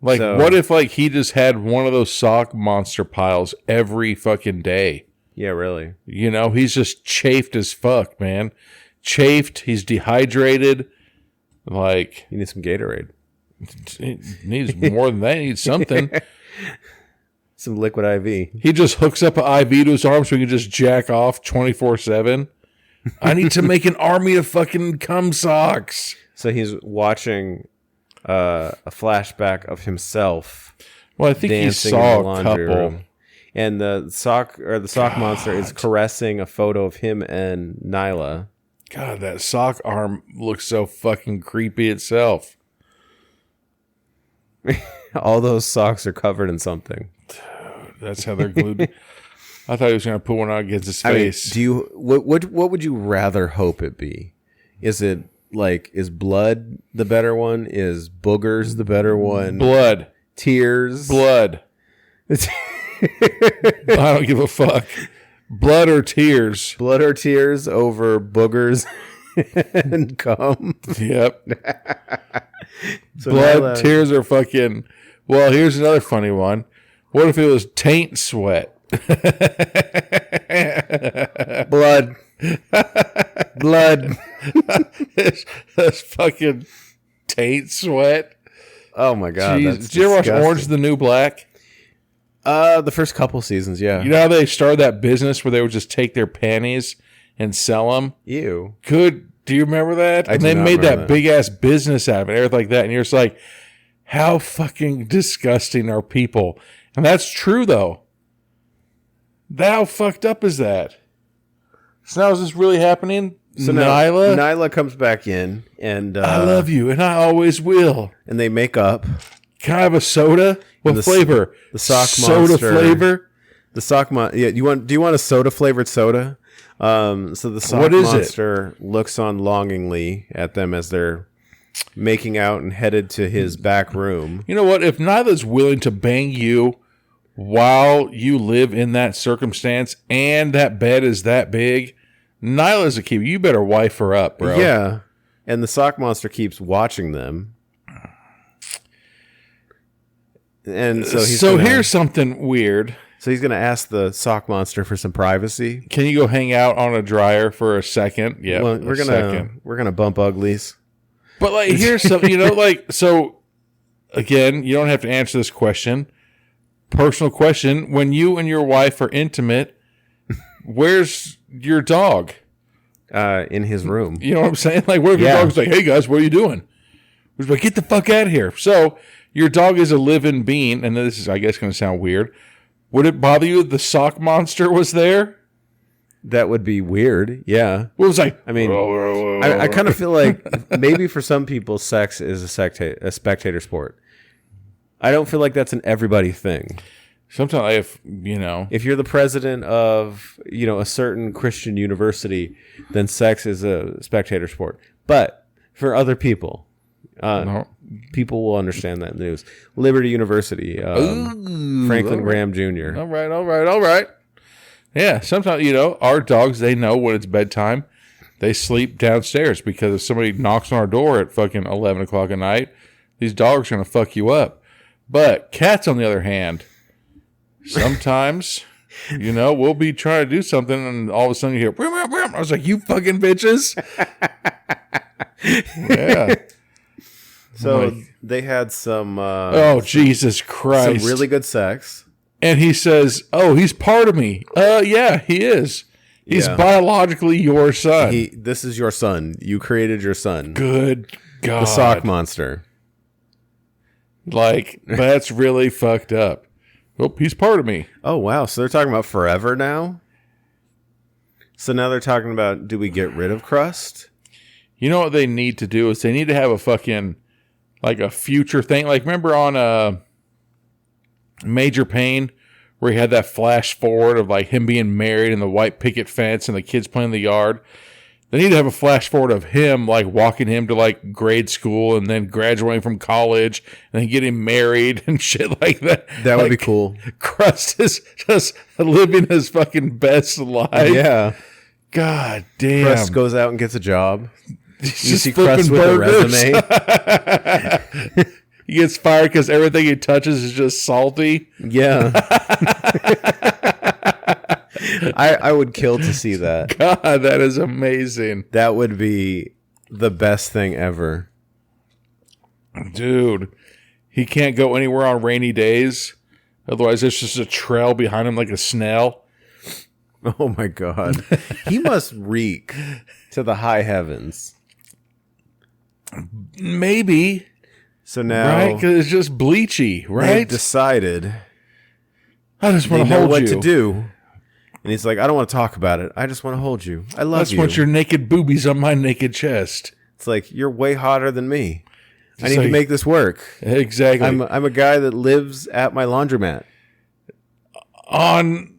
Like, So- what if, like, he just had one of those sock monster piles every fucking day? Yeah, really. You know, he's just chafed as fuck, man. Chafed, he's dehydrated. Like, You need some Gatorade. he needs more than that. He needs something. Some liquid IV. He just hooks up an IV to his arm so he can just jack off 24/7. I need to make an army of fucking cum socks. So he's watching a flashback of himself Well, I think he dancing saw in the a laundry couple. room. And the sock monster is caressing a photo of him and Nyla. God, that sock arm looks so fucking creepy itself. All those socks are covered in something. That's how they're glued. I thought he was going to put one out against his I mean, face. what would you rather hope it be? Is it like, is blood the better one? Is boogers the better one? Blood. Tears? Blood. I don't give a fuck. Blood or tears. Blood or tears over boogers and cum? Yep. So Blood, Nyla- tears or fucking... Well, here's another funny one. What if it was taint sweat? Blood. Blood. That's fucking taint sweat. Oh my god. Jeez. That's Did you ever watch disgusting. Orange is the New Black? The first couple seasons, yeah. You know how they started that business where they would just take their panties and sell them? Ew. Good. Do you remember that? I And do they not made remember that that. big ass business out of it, everything like that. And you're just like, how fucking disgusting are people? And that's true though. How fucked up is that? So now is this really happening? So now Nyla, Nyla comes back in, and I love you, and I always will. and they make up. Can I have a soda? What the s- flavor? the sock soda monster. flavor. The sock yeah, do you want a soda flavored soda? So the sock What is it? monster looks on longingly at them as they're making out and headed to his back room. You know what? If Nyla's willing to bang you while you live in that circumstance, and that bed is that big, Nyla's a keeper. You better wife her up, bro. Yeah. And the sock monster keeps watching them. And so Here's something weird. So he's gonna ask the sock monster for some privacy. Can you go hang out on a dryer for a second? Yeah, Well, we're gonna bump uglies. But like, here's something. You know, like, so again, you don't have to answer this question. Personal question: when you and your wife are intimate, where's your dog? In his room. You know what I'm saying? Like, what if your Yeah. dog's like, "Hey guys, what are you doing?" We're like, "Get the fuck out of here!" So your dog is a living being, and this is, I guess, going to sound weird. Would it bother you if the sock monster was there? That would be weird. Yeah. Well, it was like, I mean, I kind of feel like maybe for some people, sex is a spectator sport. I don't feel like that's an everybody thing. sometimes if you know, If you're the president of, a certain Christian university, then sex is a spectator sport. But for other people, no. people will understand that news. Liberty University, Franklin Graham Jr. All right. Yeah, sometimes, our dogs, they know when it's bedtime. They sleep downstairs because if somebody knocks on our door at fucking 11 o'clock at night, these dogs are going to fuck you up. But cats, on the other hand, sometimes, we'll be trying to do something and all of a sudden you hear, "Brum, brum, brum." I was like, you fucking bitches. Yeah. So Like- they had some Oh, Jesus Christ. some really good sex. And he says, "Oh, he's part of me." Yeah, he is. He's Yeah. biologically your son. This is your son. You created your son. Good God. The sock monster. Like, that's really fucked up. Oh, he's part of me. Oh, wow. So they're talking about forever now? So now they're talking about, do we get rid of Crust? You know what they need to do is they need to have a fucking, like a future thing. Like, remember on Major Payne, where he had that flash forward of like him being married and the white picket fence and the kids playing in the yard? They need to have a flash forward of him like walking him to like grade school and then graduating from college and then getting married and shit like that. That would be Like, cool. Crust is just living his fucking best life. Yeah. God damn. Crust goes out and gets a job. He's You just see flipping Crust with a burgers. resume. He gets fired because everything he touches is just salty. Yeah. I would kill to see that. God, that is amazing. That would be the best thing ever. Dude, he can't go anywhere on rainy days. Otherwise, there's just a trail behind him like a snail. Oh my God. He must reek to the high heavens. Maybe. So now Right? Because it's just bleachy, they've right? decided I just they want to know hold what you. to do. And he's like, I don't want to talk about it. I just want to hold you. I love I just you. want your naked boobies on my naked chest. It's like, you're way hotter than me. I need like- to make this work. Exactly. I'm a guy that lives at my laundromat. On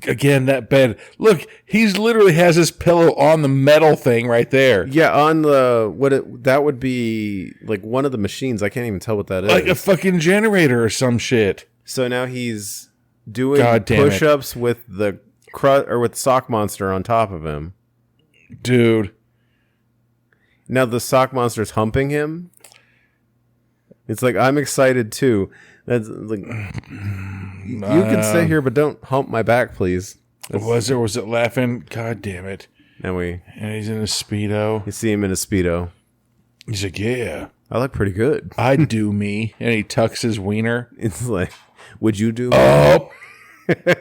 again that bed. Look, he's literally has his pillow on the metal thing right there. Yeah, on that would be like one of the machines. I can't even tell what that is. Like a fucking generator or some shit. So now he's doing God damn it. push-ups with the with sock monster on top of him. Dude. Now the sock monster's humping him. It's like, I'm excited too. That's like, you can stay here, but don't hump my back, please. Was it laughing? God damn it. And he's in a Speedo. you see him in a Speedo. He's like, yeah, I look pretty good. I do me. And he tucks his wiener. It's like, would you do? Oh,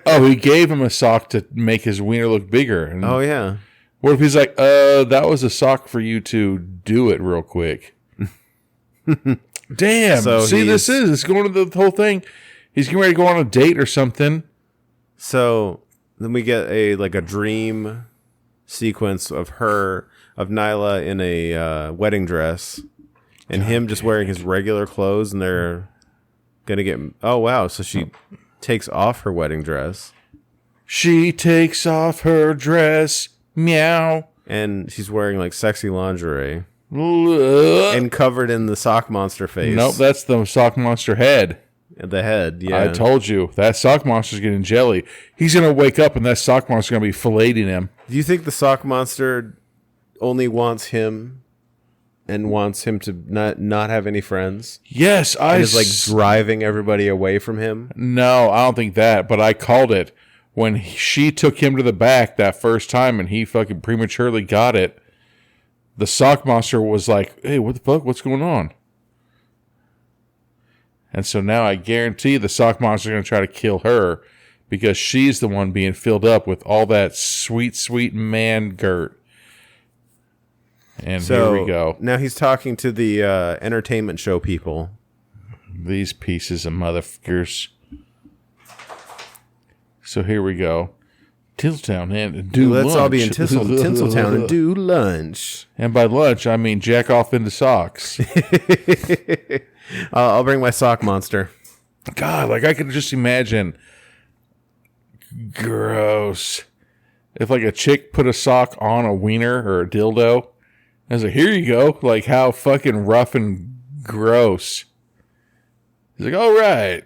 he gave him a sock to make his wiener look bigger. And Oh yeah. what if he's like, that was a sock for you to do it real quick? Damn. So See, it's going to the whole thing. He's getting ready to go on a date or something. So then we get a dream sequence of Nyla in a wedding dress, and him just wearing his regular clothes, and they're gonna get. Oh wow! So she takes off her wedding dress. She takes off her dress. Meow. And she's wearing like sexy lingerie Ugh. and covered in the sock monster face. Nope, that's the sock monster head. The head, yeah. I told you, that sock monster's getting jelly. He's going to wake up and that sock monster's going to be filleting him. Do you think the sock monster only wants him and wants him to not have any friends? Yes, And is like driving everybody away from him? No, I don't think that, but I called it. When she took him to the back that first time and he fucking prematurely got it, the sock monster was like, hey, what the fuck? What's going on? And so now I guarantee the sock monster is going to try to kill her because she's the one being filled up with all that sweet, sweet man girt. And So here we go. now he's talking to the entertainment show people. These pieces of motherfuckers. So here we go. Tinseltown and do Let's lunch. all be in Tinseltown and do lunch. And by lunch, I mean jack off into socks. I'll bring my sock monster. God, like I could just imagine. Gross. If like a chick put a sock on a wiener or a dildo, I was like, here you go. Like how fucking rough and gross. He's like, all right.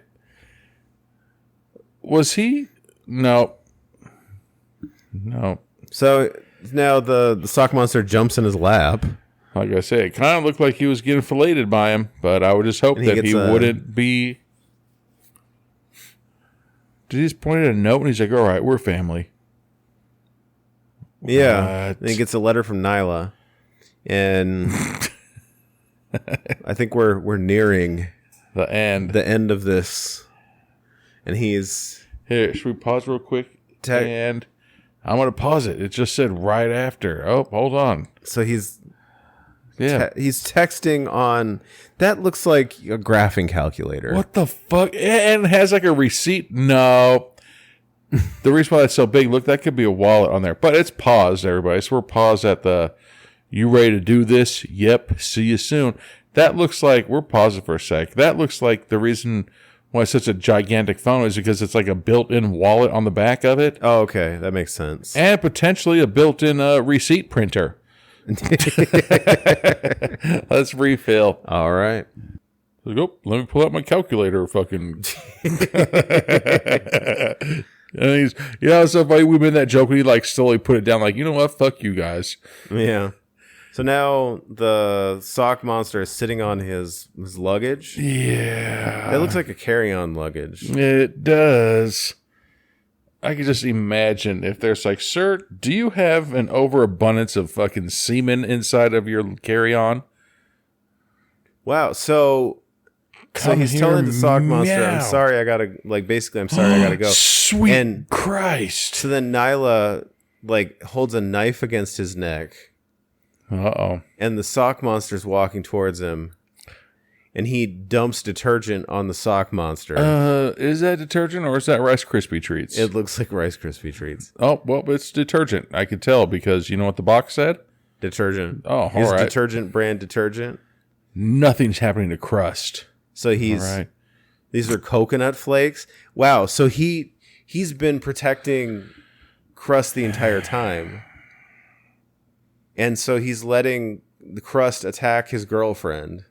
Was he? No. So now the sock monster jumps in his lap. Like I said, it kind of looked like he was getting filleted by him, but I would just hope And he that he gets wouldn't be. Did he just point at a note and he's like, all right, we're family. Yeah. What? And he gets a letter from Nyla. And I think we're nearing The end. the end of this. And he's Here, should we pause real quick? And I'm going to pause it. It just said right after. Oh, hold on. so he's Yeah. he's texting on that looks like a graphing calculator. What the fuck? And it has like a receipt. No. The reason why that's so big, look, that could be a wallet on there. But it's paused, everybody. So we're paused at the, you ready to do this? Yep. See you soon. That looks like, we're pausing for a sec. That looks like the reason why it's such a gigantic phone is because it's like a built-in wallet on the back of it. Oh, okay. That makes sense. And potentially a built-in receipt printer. Let's refill. All right. Like, oh, let me pull out my calculator. Fucking. And he's, so funny. We made that joke when he like slowly put it down. Like, you know what? Fuck you guys. Yeah. So now the sock monster is sitting on his luggage. Yeah. It looks like a carry-on luggage. It does. I can just imagine if there's like, sir, do you have an overabundance of fucking semen inside of your carry-on? Wow. So Come he's here, telling the sock monster, meow. I'm sorry, I gotta go. Sweet And Christ. So then Nyla like holds a knife against his neck, Uh-oh. and the sock monster's walking towards him, and he dumps detergent on the sock monster. Is that detergent or is that Rice Krispie treats? It looks like Rice Krispie treats. Oh, well, it's detergent. I could tell because you know what the box said? Detergent. Oh, He's all right. detergent brand detergent. Nothing's happening to Crust. So All right. these are coconut flakes. Wow. So he's been protecting Crust the entire time. And so he's letting the Crust attack his girlfriend.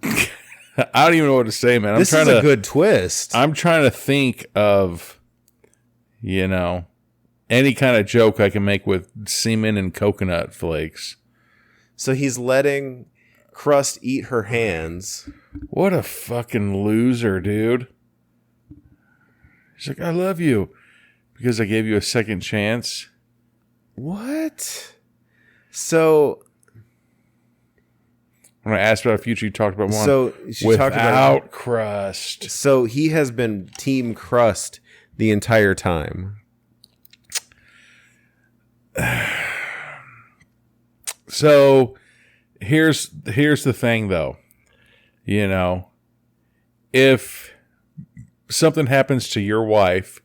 I don't even know what to say, man. This is a good twist. I'm trying to think of, any kind of joke I can make with semen and coconut flakes. So he's letting Crust eat her hands. What a fucking loser, dude. He's like, I love you because I gave you a second chance. What? So when I asked about a future, you talked about one. So she without talked about Crust. So he has been Team Crust the entire time. So here's the thing, though. You know, if something happens to your wife,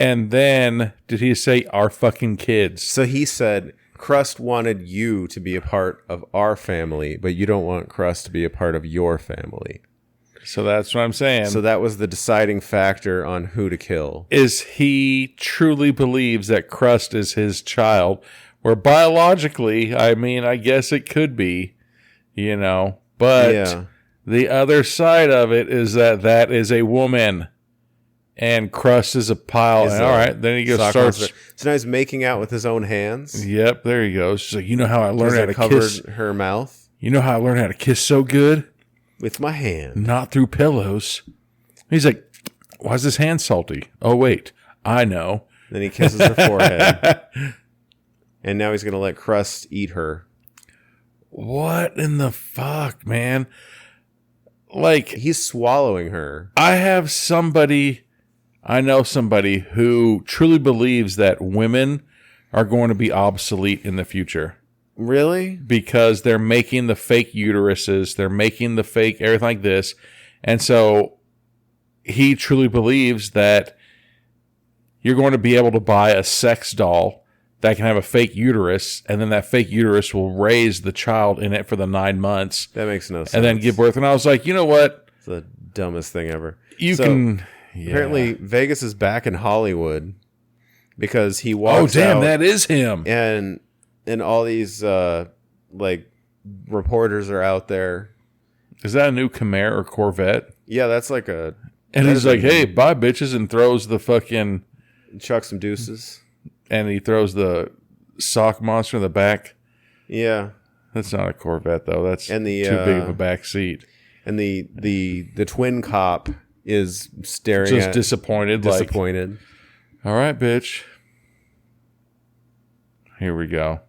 and then did he say our fucking kids? So he said Crust wanted you to be a part of our family, but you don't want Crust to be a part of your family. So that's what I'm saying. So that was the deciding factor on who to kill. Is he truly believes that Crust is his child, where biologically, I mean, I guess it could be, you know, but the other side of it is that is a woman and Crust is a pile. And all right, then he goes starts. So now he's making out with his own hands. Yep, there he goes. She's like, you know how I learned how to kiss her mouth? You know how I learned how to kiss so good? With my hand. Not through pillows. He's like, why is his hand salty? Oh, wait, I know. Then he kisses her forehead. And now he's going to let Crust eat her. What in the fuck, man? Like, he's swallowing her. I know somebody who truly believes that women are going to be obsolete in the future. Really? Because they're making the fake uteruses, they're making the fake everything like this. And so he truly believes that you're going to be able to buy a sex doll that can have a fake uterus, and then that fake uterus will raise the child in it for the 9 months. That makes no sense. And then give birth. And I was like, you know what? It's the dumbest thing ever. Apparently, Vegas is back in Hollywood because he walks out. Oh, damn, that is him. And all these, reporters are out there. Is that a new Camaro or Corvette? Yeah, that's like a... And he's like, hey, bye, bitches, and throws the fucking... Chuck some deuces. And he throws the sock monster in the back. Yeah. That's not a Corvette, though. That's too big of a back seat. And the twin cop is staring just disappointed. All right, bitch. Here we go.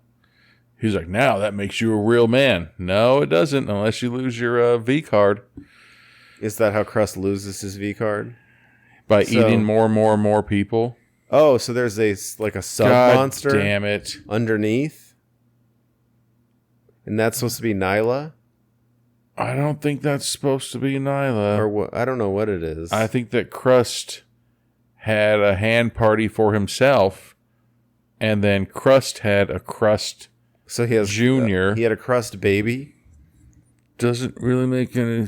He's like, now that makes you a real man. No, it doesn't, unless you lose your V card. Is that how Crust loses his V card? By eating more and more and more people. Oh, so there's a sub-monster damn it. Underneath? And that's supposed to be Nyla? I don't think that's supposed to be Nyla. Or what? I don't know what it is. I think that Crust had a hand party for himself, and then Crust had a Crust so he has Junior. He had a Crust baby? Doesn't really make any...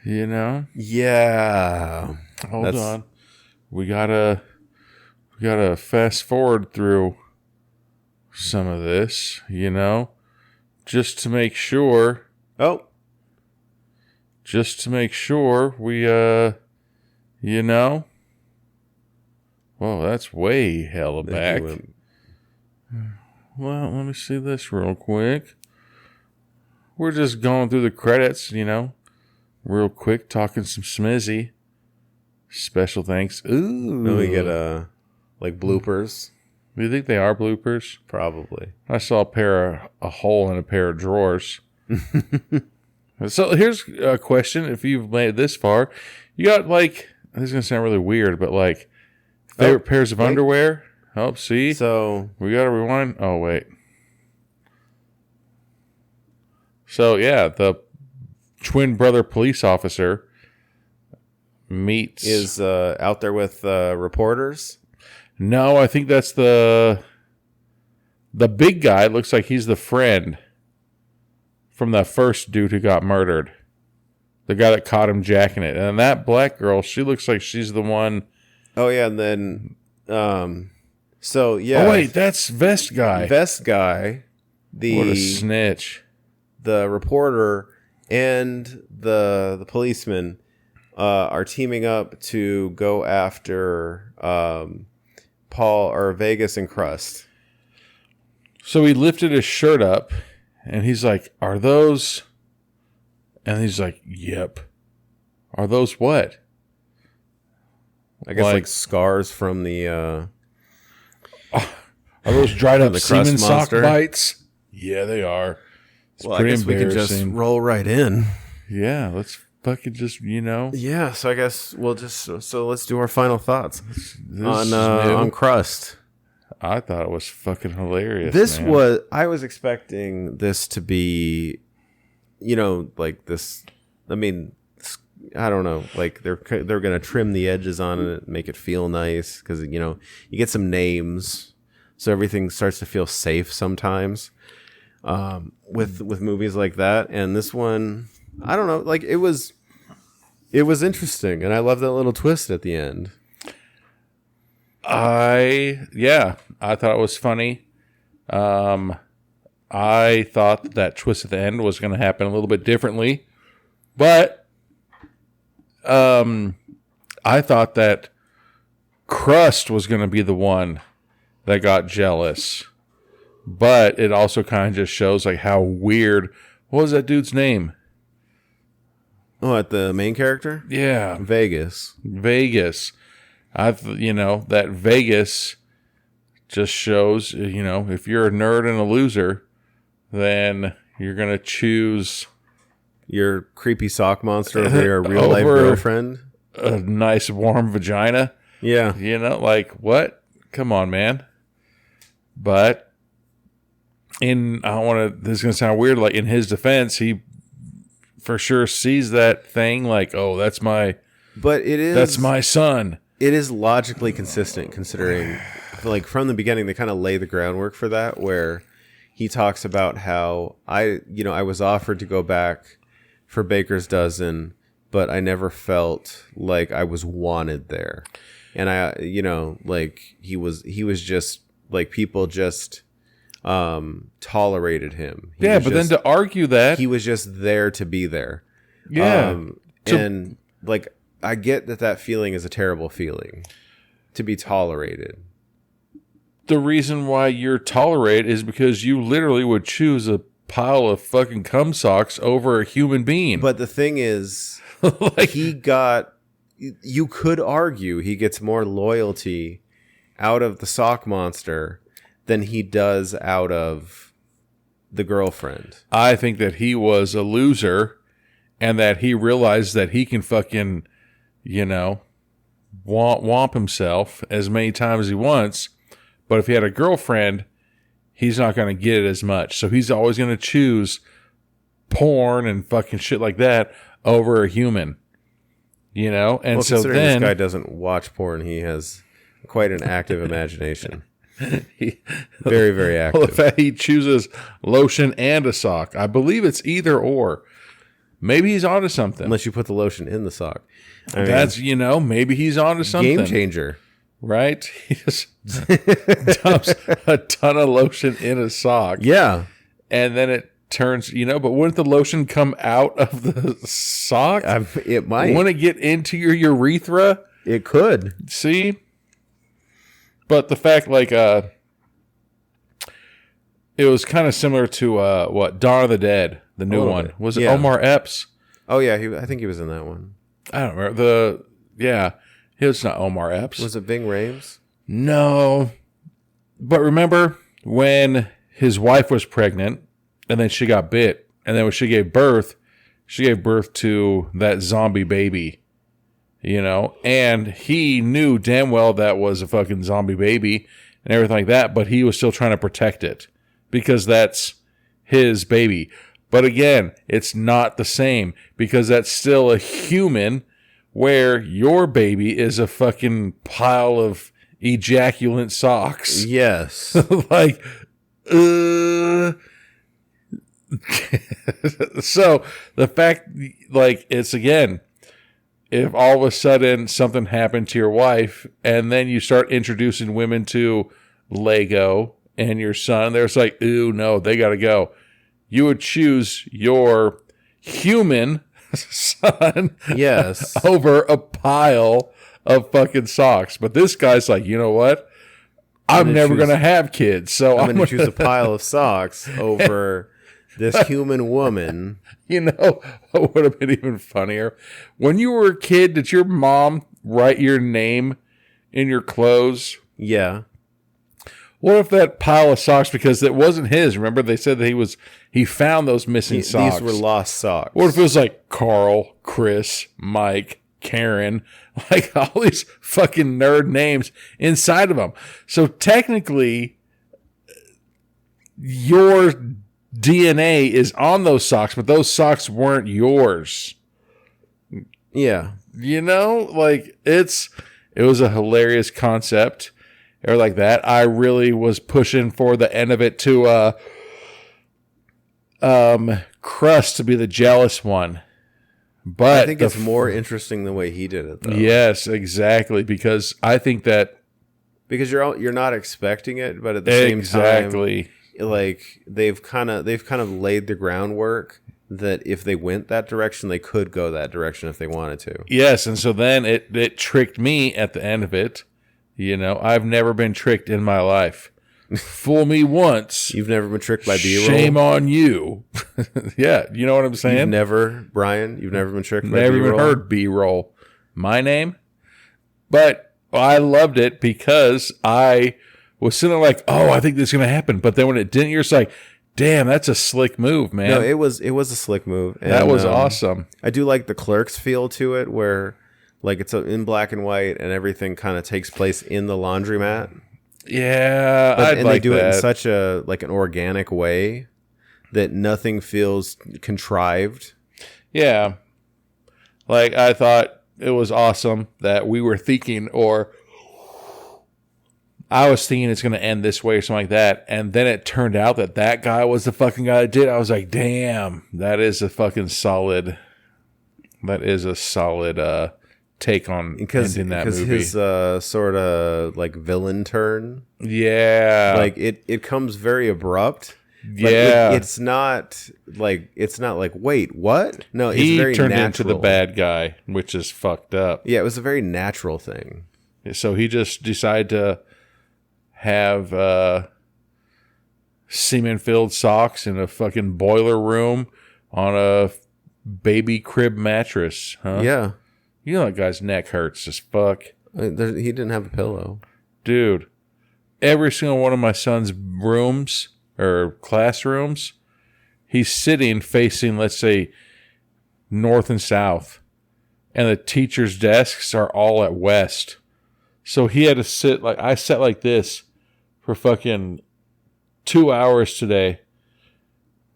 You know? Yeah. Hold on. We gotta fast forward through some of this, you know, just to make sure. Oh. Just to make sure we, you know. Whoa, that's way hella back. Well, let me see this real quick. We're just going through the credits, you know, real quick, talking some smizzy. Special thanks. Ooh. Then we get bloopers. Do you think they are bloopers? Probably. I saw a hole in a pair of drawers. So here's a question: if you've made it this far, you got this is gonna sound really weird, but favorite pairs of underwear. Oh, see. So we gotta rewind. Oh wait. So yeah, the twin brother police officer is out there with reporters. No, I think that's the big guy. Looks like he's the friend from that first dude who got murdered, the guy that caught him jacking it. And that black girl, she looks like she's the one. Oh yeah, and then so yeah. Oh wait, that's Vest guy. Vest guy. What a snitch. The reporter and the policeman are teaming up to go after Paul or Vegas and Crust. So he lifted his shirt up and he's like, "Are those?" And he's like, "Yep." "Are those what?" I guess like scars from the are those dried up the semen Crust sock monster? bites? Yeah, they are. It's well, I pretty guess we can just embarrassing. roll right in. Yeah, let's fucking just, Yeah, so I guess we'll just so let's do our final thoughts This on is new. on Crust. I thought it was fucking hilarious. This man. was I was expecting this to be, like this. I mean, I don't know. Like they're gonna trim the edges on it, make it feel nice because you get some names, so everything starts to feel safe sometimes. With movies like that, and this one, I don't know. Like it was interesting, and I love that little twist at the end. I thought it was funny. I thought that twist at the end was going to happen a little bit differently, but I thought that Crust was going to be the one that got jealous, but it also kind of just shows like how weird. What was that dude's name? Oh, at the main character? Yeah, Vegas. That Vegas just shows, if you're a nerd and a loser, then you're going to choose your creepy sock monster over your real life girlfriend. A nice warm vagina. Yeah. Like what? Come on, man. But this is going to sound weird. Like in his defense, he for sure sees that thing like, oh, that's my son. It is logically consistent considering, like, from the beginning, they kind of lay the groundwork for that, where he talks about how I was offered to go back for Baker's Dozen, but I never felt like I was wanted there. And he was just like people just tolerated him. Then to argue that he was just there to be there. Yeah. And like, I get that feeling is a terrible feeling to be tolerated. The reason why you're tolerated is because you literally would choose a pile of fucking cum socks over a human being. But the thing is, you could argue he gets more loyalty out of the sock monster than he does out of the girlfriend. I think that he was a loser and that he realized that he can fucking, womp himself as many times as he wants. But if he had a girlfriend, he's not going to get it as much. So he's always going to choose porn and fucking shit like that over a human. And well, so considering then this guy doesn't watch porn, he has quite an active imagination. Very, very active. Well, the fact he chooses lotion and a sock, I believe it's either or. Maybe he's onto something. Unless you put the lotion in the sock. That's, maybe he's onto something. Game changer. Right? He just dumps a ton of lotion in a sock. Yeah. And then it turns, but wouldn't the lotion come out of the sock? It might. Wouldn't it get into your urethra? It could. See? But the fact, it was kind of similar to, Dawn of the Dead, the new one. Bit. Was it Omar Epps? Oh, yeah. I think he was in that one. I don't remember. It's not Omar Epps. Was it Ving Rhames? No. But remember when his wife was pregnant and then she got bit, and then when she gave birth to that zombie baby, and he knew damn well that was a fucking zombie baby and everything like that, but he was still trying to protect it because that's his baby. But again, it's not the same because that's still a human, where your baby is a fucking pile of ejaculant socks. Yes. So the fact, it's again, if all of a sudden something happened to your wife and then you start introducing women to Lego and your son, there's like, ooh, no, they got to go. You would choose your human son yes over a pile of fucking socks. But this guy's like, you know what? I'm never going to have kids. So I'm going to choose a pile of socks over this human woman. What would have been even funnier? When you were a kid, did your mom write your name in your clothes? Yeah. What if that pile of socks, because it wasn't his, remember they said that he found those missing socks. These were lost socks. What if it was like Carl, Chris, Mike, Karen, like all these fucking nerd names inside of them? So technically, your DNA is on those socks, but those socks weren't yours. Yeah. You know, like it was a hilarious concept. Or like that. I really was pushing for the end of it to Crust to be the jealous one. But I think it's more interesting the way he did it, though. Yes, exactly. Because I think that you're not expecting it, but at the same time, like they've kind of laid the groundwork that if they went that direction, they could go that direction if they wanted to. Yes, and so then it tricked me at the end of it. You know, I've never been tricked in my life. Fool me once. You've never been tricked by B-roll? Shame on you. Yeah, you know what I'm saying? You've never been tricked by Never B-roll? even heard B-roll. My name? But I loved it because I was sitting there like, oh, I think this is going to happen. But then when it didn't, you're just like, damn, that's a slick move, man. No, it was a slick move. And, that was awesome. I do like the Clerks feel to it where like it's in black and white and everything kind of takes place in the laundromat. Yeah, and they do it in such a like an organic way that nothing feels contrived. Yeah. Like I thought it was awesome that we were thinking, or I was thinking it's going to end this way or something like that. And then it turned out that guy was the fucking guy that did it. I was like, damn, that is a solid take on ending that movie. His sort of like villain turn. Yeah. Like it comes very abrupt. Yeah. It's not like wait, what? No, it's he very turned natural. into the bad guy, which is fucked up. Yeah, it was a very natural thing. So he just decided to have semen-filled socks in a fucking boiler room on a baby crib mattress, huh? Yeah. You know that guy's neck hurts as fuck. He didn't have a pillow. Dude, every single one of my son's rooms or classrooms, he's sitting facing, let's say, north and south. And the teachers' desks are all at west. So he had to sit, like, I sat like this for fucking 2 hours today.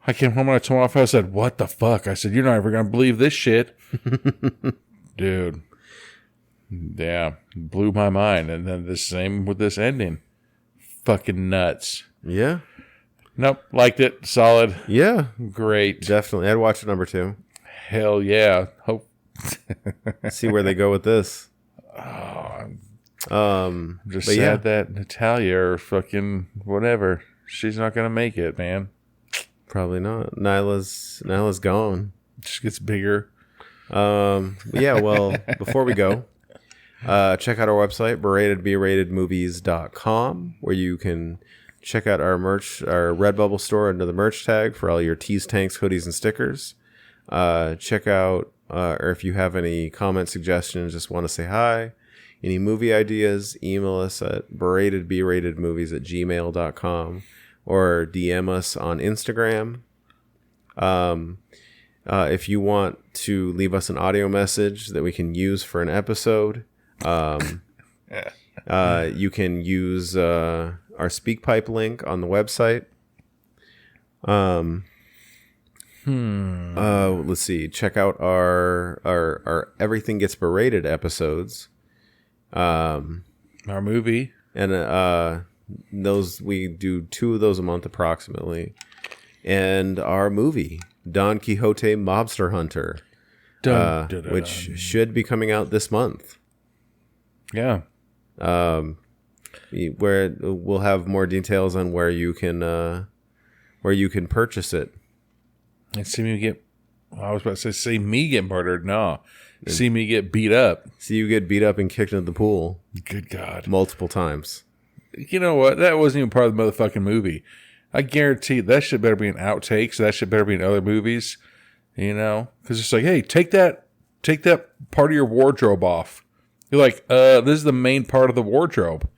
I came home and I told my wife, I said, what the fuck? I said, you're not ever going to believe this shit. Dude. Yeah. Blew my mind. And then the same with this ending. Fucking nuts. Yeah. Nope. Liked it. Solid. Yeah. Great. Definitely. I'd watch it number 2. Hell yeah. Hope. See where they go with this. I'm just sad that Natalia or fucking whatever, she's not going to make it, man. Probably not. Nyla's gone. Just gets bigger. Yeah, well, before we go, check out our website, beratedmovies.com, where you can check out our merch, our Redbubble store under the merch tag for all your tees, tanks, hoodies, and stickers. Check out, or if you have any comment suggestions, just want to say hi, any movie ideas, email us at beratedmovies@gmail.com or DM us on Instagram. If you want to leave us an audio message that we can use for an episode, you can use our SpeakPipe link on the website. Let's see. Check out our Everything Gets Berated episodes. Our movie. And those, we do 2 of those a month approximately. And our movie, Don Quixote Mobster Hunter, which should be coming out this month. Yeah. Where we'll have more details on where you can purchase it. And see me get, I was about to say me get murdered. No. See me get beat up. See you get beat up and kicked into the pool. Good God. Multiple times. You know what? That wasn't even part of the motherfucking movie. I guarantee that shit better be in outtakes. That shit better be in other movies. You know? Because it's like, hey, take that part of your wardrobe off. You're like, this is the main part of the wardrobe.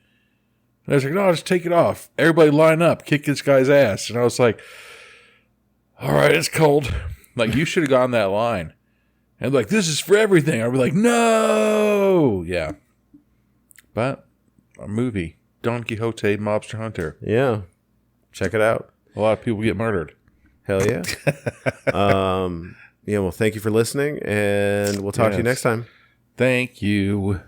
And I was like, no, just take it off. Everybody line up, kick this guy's ass. And I was like, all right, it's cold. Like, you should have gone that line. And like, this is for everything. I'd be like, no. Yeah. But a movie, Don Quixote, Mobster Hunter. Yeah. Check it out. A lot of people get murdered. Hell yeah. Yeah, well, thank you for listening, and we'll talk to you next time. Thank you.